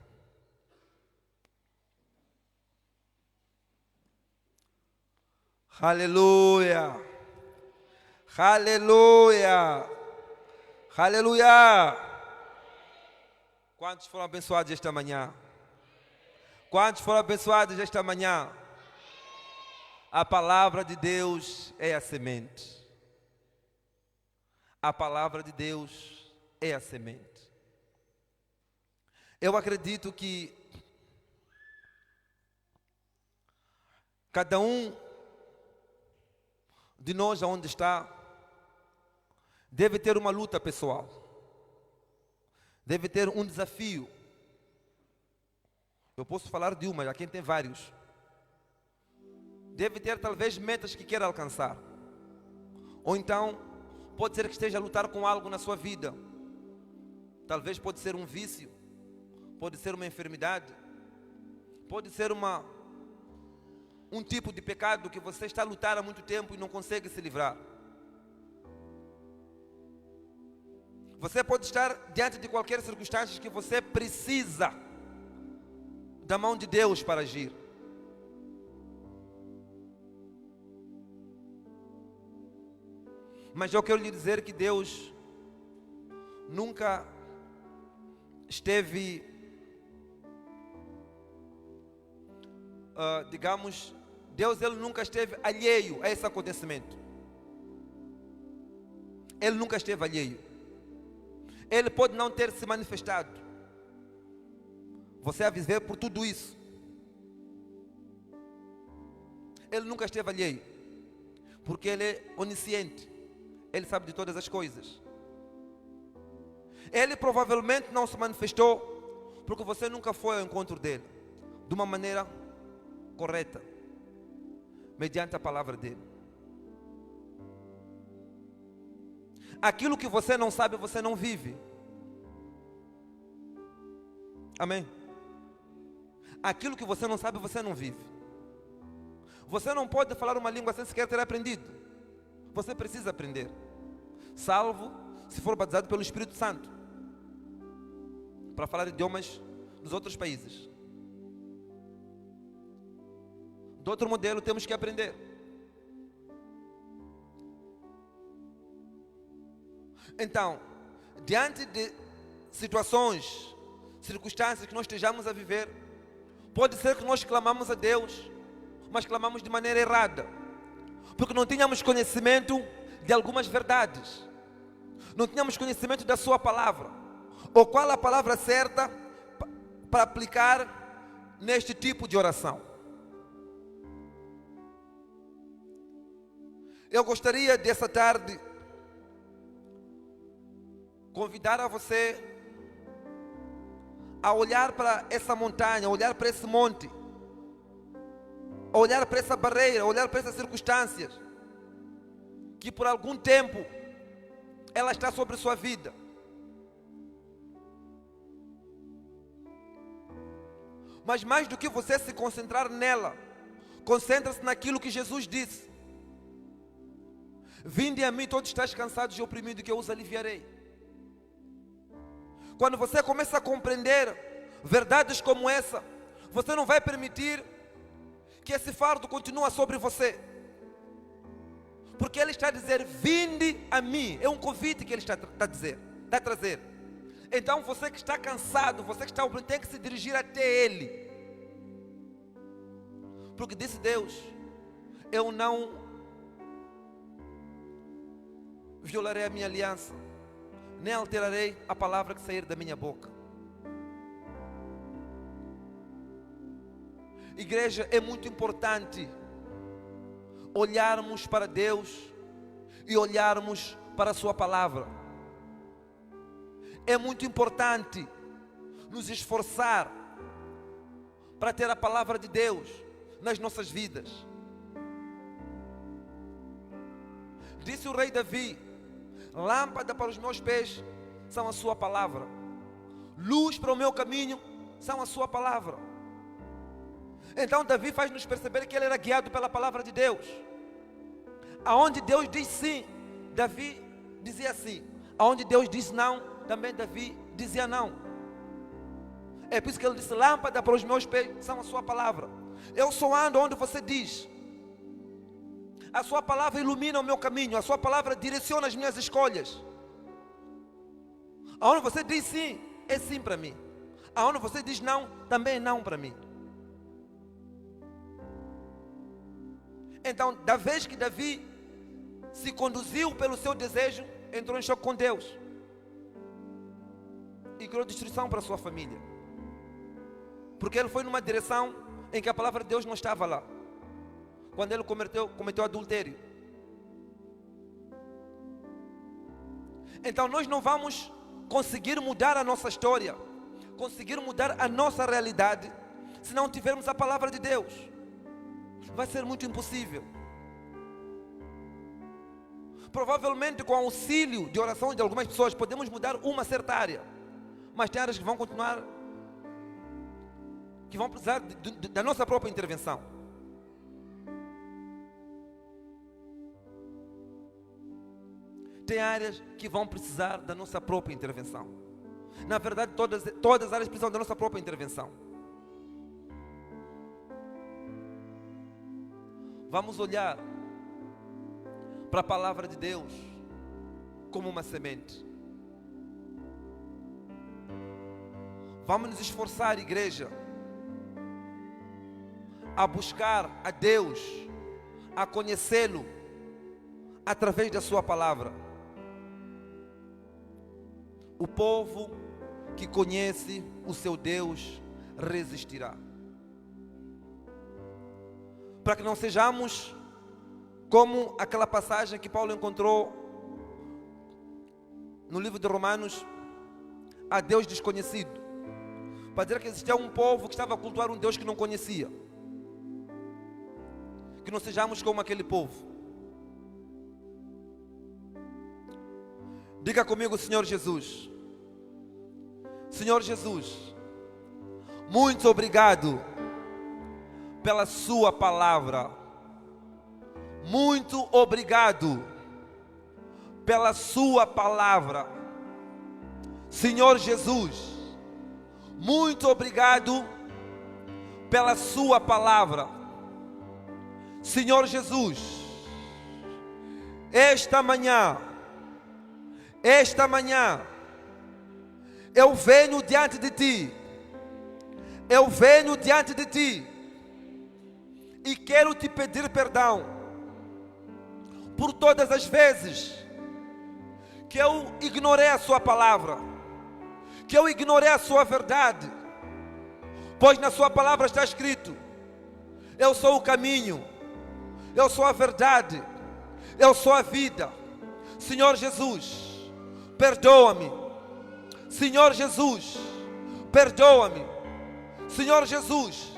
Aleluia! Aleluia! Aleluia! Quantos foram abençoados esta manhã? Quantos foram abençoados esta manhã? A palavra de Deus é a semente. A palavra de Deus é a semente. Eu acredito que cada um de nós, onde está, deve ter uma luta pessoal. Deve ter um desafio. Eu posso falar de uma, já quem tem vários. Deve ter talvez metas que queira alcançar. Ou então, pode ser que esteja a lutar com algo na sua vida. Talvez pode ser um vício. Pode ser uma enfermidade. Pode ser um tipo de pecado que você está a lutar há muito tempo e não consegue se livrar. Você pode estar diante de qualquer circunstância que você precisa da mão de Deus para agir. Mas eu quero lhe dizer que Deus nunca esteve, Deus ele nunca esteve alheio a esse acontecimento. Ele nunca esteve alheio. Ele pode não ter se manifestado. Você vai viver por tudo isso. Ele nunca esteve alheio. Porque Ele é onisciente. Ele sabe de todas as coisas. Ele provavelmente não se manifestou porque você nunca foi ao encontro dele de uma maneira correta, mediante a palavra dele. Aquilo que você não sabe, você não vive. Amém? Aquilo que você não sabe, você não vive. Você não pode falar uma língua sem sequer ter aprendido. Você precisa aprender. Salvo se for batizado pelo Espírito Santo, para falar idiomas dos outros países. De outro modelo temos que aprender. Então, diante de situações, circunstâncias que nós estejamos a viver, pode ser que nós clamamos a Deus, mas clamamos de maneira errada, porque não tínhamos conhecimento de algumas verdades, não tínhamos conhecimento da sua palavra, ou qual a palavra certa para aplicar neste tipo de oração. Eu gostaria dessa tarde convidar a você a olhar para essa montanha, a olhar para esse monte, a olhar para essa barreira, a olhar para essas circunstâncias que por algum tempo ela está sobre sua vida. Mas mais do que você se concentrar nela, Concentra-se naquilo que Jesus disse. Vinde a mim todos estáis cansados e oprimidos, que eu os aliviarei. Quando você começa a compreender verdades como essa, você não vai permitir que esse fardo continue sobre você. Porque Ele está a dizer, vinde a mim. É um convite que Ele está a dizer, está a trazer. Então você que está cansado, você que está oprimido, tem que se dirigir até Ele. Porque disse Deus, eu não violarei a minha aliança, nem alterarei a palavra que sair da minha boca. Igreja, é muito importante olharmos para Deus e olharmos para a sua palavra. É muito importante nos esforçar para ter a palavra de Deus nas nossas vidas. Disse o rei Davi, lâmpada para os meus pés são a sua palavra, luz para o meu caminho são a sua palavra. Então Davi faz nos perceber que ele era guiado pela palavra de Deus. Aonde Deus diz sim, Davi dizia sim. Aonde Deus diz não, também Davi dizia não. É por isso que ele disse, lâmpada para os meus pés são a sua palavra. Eu só ando onde você diz. A sua palavra ilumina o meu caminho, a sua palavra direciona as minhas escolhas. Aonde você diz sim, é sim para mim. Aonde você diz não, também é não para mim. Então, da vez que Davi se conduziu pelo seu desejo, entrou em choque com Deus e criou destruição para a sua família, porque ele foi numa direção em que a palavra de Deus não estava lá. Quando ele cometeu adultério. Então nós não vamos conseguir mudar a nossa história, conseguir mudar a nossa realidade, se não tivermos a palavra de Deus. Vai ser muito impossível. Provavelmente com o auxílio de oração de algumas pessoas podemos mudar uma certa área, mas tem áreas que vão continuar, que vão precisar da nossa própria intervenção. Tem áreas que vão precisar da nossa própria intervenção. Na verdade, todas as áreas precisam da nossa própria intervenção. Vamos olhar para a palavra de Deus como uma semente. Vamos nos esforçar, igreja, a buscar a Deus, a conhecê-lo através da sua palavra. O povo que conhece o seu Deus resistirá. Para que não sejamos como aquela passagem que Paulo encontrou no livro de Romanos, a Deus desconhecido, para dizer que existia um povo que estava a cultuar um Deus que não conhecia. Que não sejamos como aquele povo. Diga comigo, Senhor Jesus. Senhor Jesus, muito obrigado pela sua palavra. Muito obrigado pela sua palavra. Senhor Jesus, muito obrigado pela sua palavra. Senhor Jesus, esta manhã, eu venho diante de Ti, e quero Te pedir perdão por todas as vezes que eu ignorei a Sua palavra, que eu ignorei a Sua verdade, pois na Sua palavra está escrito: eu sou o caminho, eu sou a verdade, eu sou a vida. Senhor Jesus, perdoa-me. Senhor Jesus, perdoa-me. Senhor Jesus,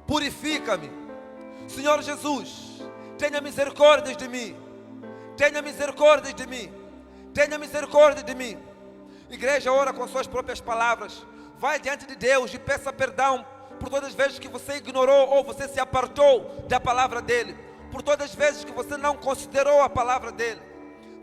purifica-me. Senhor Jesus, tenha misericórdia de mim. Tenha misericórdia de mim. Tenha misericórdia de mim. Igreja, ora com suas próprias palavras. Vai diante de Deus e peça perdão por todas as vezes que você ignorou ou você se apartou da palavra dEle, por todas as vezes que você não considerou a palavra dEle.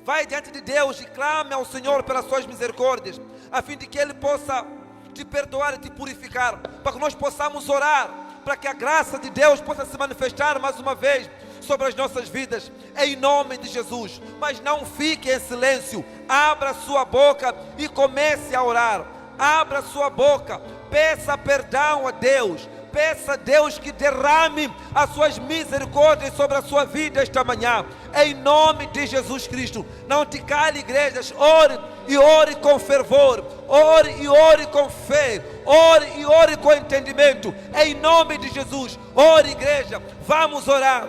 Vai diante de Deus e clame ao Senhor pelas suas misericórdias, a fim de que Ele possa te perdoar e te purificar, para que nós possamos orar, para que a graça de Deus possa se manifestar mais uma vez sobre as nossas vidas, em nome de Jesus. Mas não fique em silêncio, abra sua boca e comece a orar. Abra sua boca, peça perdão a Deus, peça a Deus que derrame as suas misericórdias sobre a sua vida esta manhã, em nome de Jesus Cristo. Não te cale, igrejas, ore e ore com fervor, ore e ore com fé, ore e ore com entendimento, em nome de Jesus. Ore, igreja, vamos orar.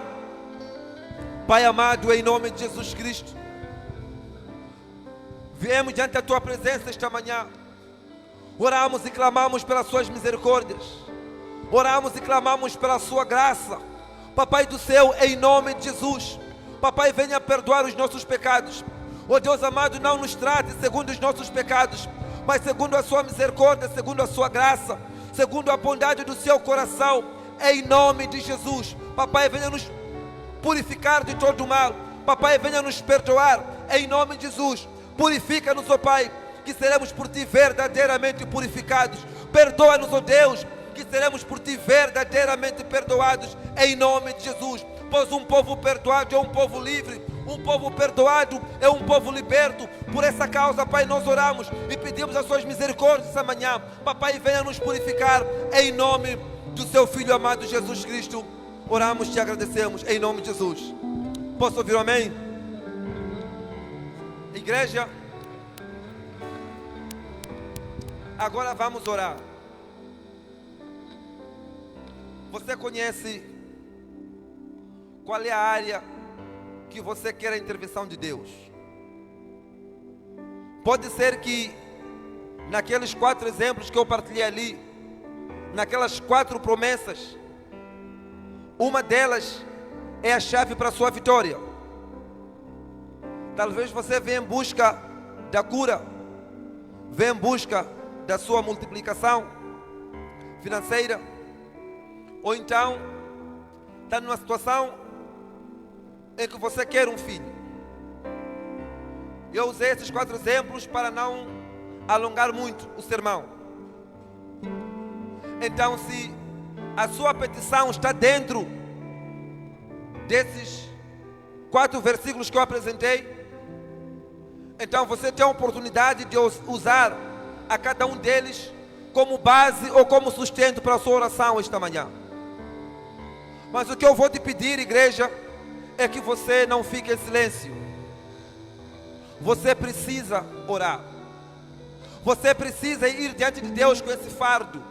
Pai amado, em nome de Jesus Cristo, viemos diante da Tua presença esta manhã, oramos e clamamos pelas Suas misericórdias, oramos e clamamos pela Sua graça. Papai do céu, em nome de Jesus, Papai, venha perdoar os nossos pecados. Oh Deus amado, não nos trate segundo os nossos pecados, mas segundo a Sua misericórdia, segundo a Sua graça, segundo a bondade do Seu coração, em nome de Jesus. Papai, venha nos purificar de todo o mal. Papai, venha nos perdoar, em nome de Jesus. Purifica-nos, ó Pai, que seremos por Ti verdadeiramente purificados. Perdoa-nos, ó Deus, que seremos por Ti verdadeiramente perdoados, em nome de Jesus. Pois um povo perdoado é um povo livre, um povo perdoado é um povo liberto. Por essa causa, Pai, nós oramos e pedimos as Suas misericórdias essa manhã. Papai, venha nos purificar, em nome do Seu Filho amado Jesus Cristo. Oramos e Te agradecemos, em nome de Jesus. Posso ouvir um amém? Igreja, agora vamos orar. Você conhece qual é a área que você quer a intervenção de Deus? Pode ser que naqueles 4 exemplos que eu partilhei ali, naquelas 4 promessas, uma delas é a chave para a sua vitória. Talvez você venha em busca da cura, venha em busca da sua multiplicação financeira, ou então está numa situação em que você quer um filho. Eu usei esses 4 exemplos para não alongar muito o sermão. Então, se a sua petição está dentro desses 4 versículos que eu apresentei, então você tem a oportunidade de usar a cada um deles como base ou como sustento para a sua oração esta manhã. Mas o que eu vou te pedir, igreja, é que você não fique em silêncio. Você precisa orar. Você precisa ir diante de Deus com esse fardo.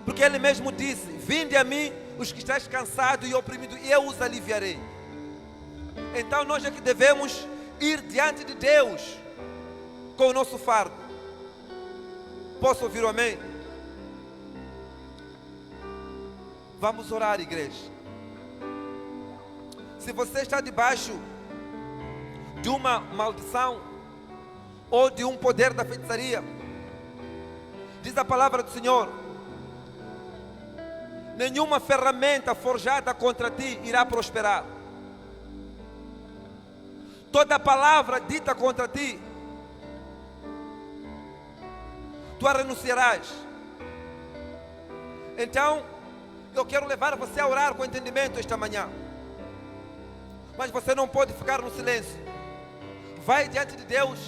Porque Ele mesmo disse: vinde a mim os que estáis cansados e oprimidos, e eu os aliviarei. Então nós é que devemos ir diante de Deus com o nosso fardo. Posso ouvir o amém? Vamos orar, igreja. Se você está debaixo de uma maldição ou de um poder da feitiçaria, diz a palavra do Senhor: nenhuma ferramenta forjada contra ti irá prosperar. Toda palavra dita contra ti, tu a renunciarás. Então, eu quero levar você a orar com entendimento esta manhã. Mas você não pode ficar no silêncio. Vai diante de Deus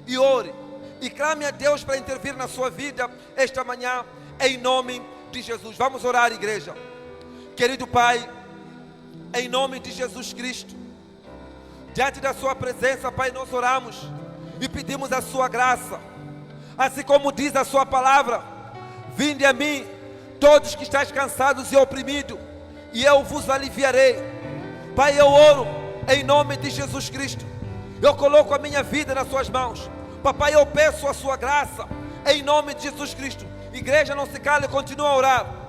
e ore. E clame a Deus para intervir na sua vida esta manhã, em nome de Jesus. Vamos orar, igreja. Querido Pai, em nome de Jesus Cristo, diante da Sua presença, Pai, nós oramos e pedimos a Sua graça. Assim como diz a Sua palavra: vinde a mim todos que estáis cansados e oprimidos, e eu vos aliviarei. Pai, eu oro em nome de Jesus Cristo. Eu coloco a minha vida nas Suas mãos. Papai, eu peço a Sua graça em nome de Jesus Cristo. Igreja, não se cale, continua a orar.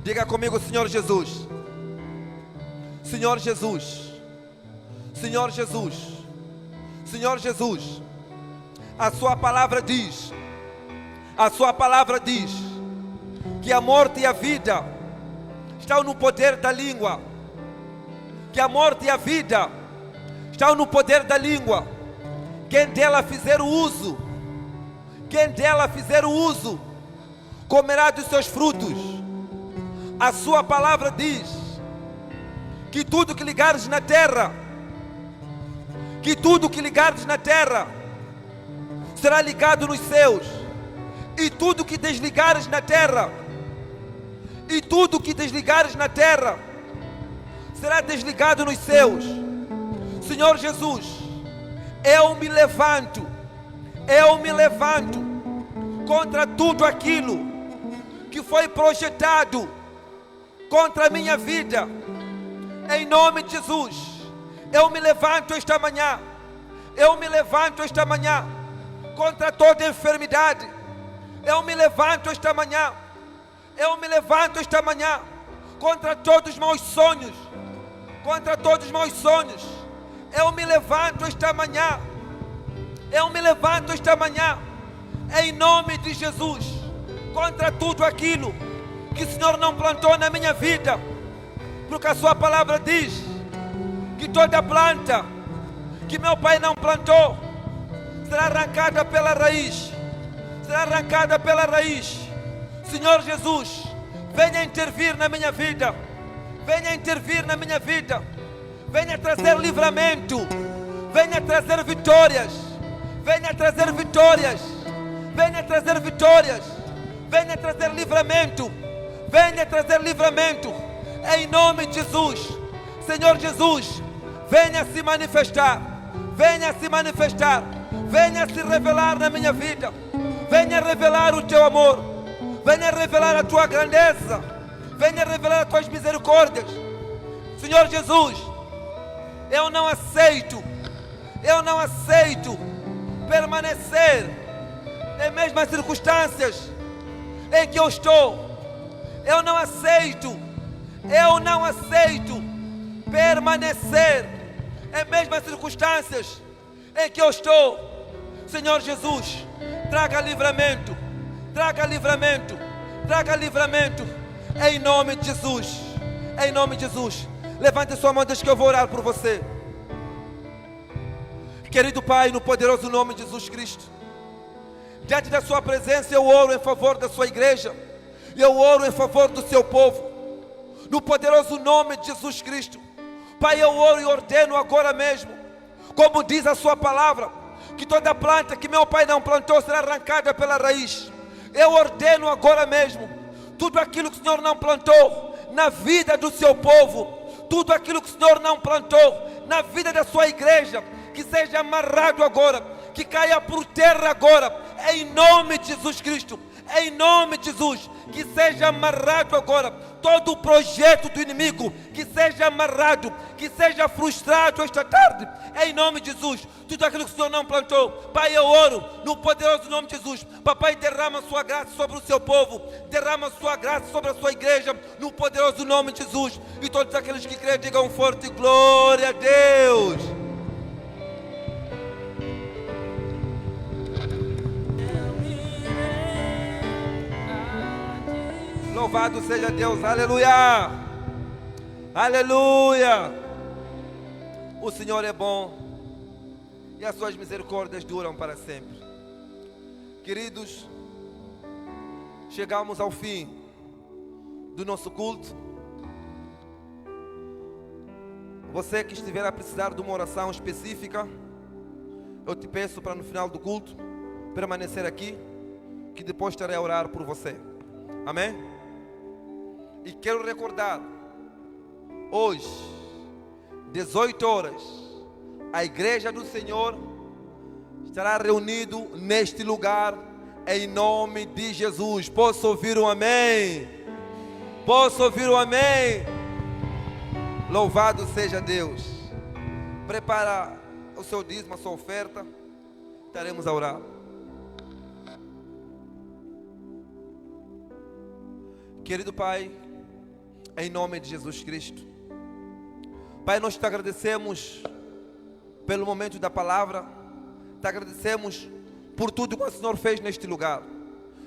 Diga comigo, Senhor Jesus. Senhor Jesus. Senhor Jesus. Senhor Jesus. A sua palavra diz. A sua palavra diz que a morte e a vida estão no poder da língua. Que a morte e a vida estão no poder da língua. Quem dela fizer o uso, quem dela fizer o uso, comerá dos seus frutos. A sua palavra diz que tudo que ligares na terra, que tudo que ligares na terra será ligado nos céus, e tudo que desligares na terra, e tudo que desligares na terra será desligado nos céus. Senhor Jesus, eu me levanto contra tudo aquilo que foi projetado contra a minha vida. Em nome de Jesus, eu me levanto esta manhã. Eu me levanto esta manhã contra toda enfermidade. Eu me levanto esta manhã. Eu me levanto esta manhã contra todos os maus sonhos. Contra todos os maus sonhos. Eu me levanto esta manhã. Eu me levanto esta manhã em nome de Jesus contra tudo aquilo que o Senhor não plantou na minha vida, porque a sua palavra diz que toda planta que meu pai não plantou será arrancada pela raiz. Será arrancada pela raiz. Senhor Jesus, venha intervir na minha vida. Venha intervir na minha vida. Venha trazer livramento. Venha trazer vitórias. Venha trazer vitórias. Venha trazer vitórias. Venha trazer livramento. Venha trazer livramento. Em nome de Jesus. Senhor Jesus, venha se manifestar. Venha se manifestar. Venha se revelar na minha vida. Venha revelar o teu amor. Venha revelar a tua grandeza. Venha revelar as tuas misericórdias. Senhor Jesus, eu não aceito permanecer nas mesmas circunstâncias em que eu estou. Eu não aceito permanecer em mesmas circunstâncias em que eu estou. Senhor Jesus, traga livramento, traga livramento, traga livramento, em nome de Jesus, em nome de Jesus. Levante sua mão, deixa que eu vou orar por você. Querido Pai, no poderoso nome de Jesus Cristo, diante da sua presença eu oro em favor da sua igreja, eu oro em favor do seu povo, no poderoso nome de Jesus Cristo. Pai, eu oro e ordeno agora mesmo, como diz a sua palavra, que toda planta que meu pai não plantou será arrancada pela raiz. Eu ordeno agora mesmo, tudo aquilo que o Senhor não plantou na vida do seu povo, tudo aquilo que o Senhor não plantou na vida da sua igreja, que seja amarrado agora, que caia por terra agora, em nome de Jesus Cristo, em nome de Jesus, que seja amarrado agora, todo o projeto do inimigo, que seja amarrado, que seja frustrado esta tarde, em nome de Jesus, tudo aquilo que o Senhor não plantou. Pai, eu oro, no poderoso nome de Jesus. Papai, derrama a sua graça sobre o seu povo, derrama a sua graça sobre a sua igreja, no poderoso nome de Jesus, e todos aqueles que creem, digam forte, glória a Deus. Louvado seja Deus, aleluia, aleluia. O Senhor é bom e as suas misericórdias duram para sempre. Queridos, chegamos ao fim do nosso culto. Você que estiver a precisar de uma oração específica, eu te peço para no final do culto permanecer aqui, que depois estarei a orar por você. Amém? E quero recordar, hoje, 18 horas, a igreja do Senhor estará reunido neste lugar, em nome de Jesus. Posso ouvir um amém? Posso ouvir um amém? Louvado seja Deus. Prepara o seu dízimo, a sua oferta, estaremos a orar. Querido Pai, em nome de Jesus Cristo. Pai, nós te agradecemos pelo momento da palavra, te agradecemos por tudo que o Senhor fez neste lugar.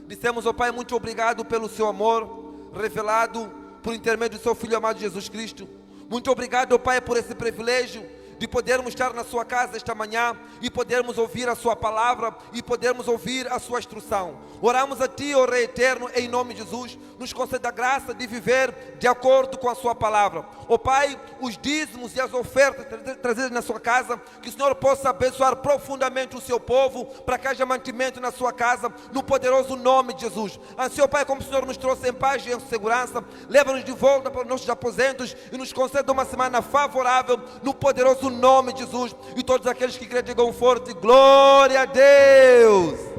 Dissemos, ó Pai, muito obrigado pelo seu amor revelado por intermédio do seu Filho amado Jesus Cristo. Muito obrigado, ó Pai, por esse privilégio de podermos estar na sua casa esta manhã e podermos ouvir a sua palavra e podermos ouvir a sua instrução. Oramos a Ti, ó Rei eterno, em nome de Jesus, nos conceda a graça de viver de acordo com a sua palavra. Ó Pai, os dízimos e as ofertas trazidas na sua casa, que o Senhor possa abençoar profundamente o seu povo, para que haja mantimento na sua casa, no poderoso nome de Jesus. Assim, ó Pai, como o Senhor nos trouxe em paz e em segurança, leva-nos de volta para os nossos aposentos e nos conceda uma semana favorável, no poderoso nome de Jesus. E todos aqueles que creem digam forte: glória a Deus.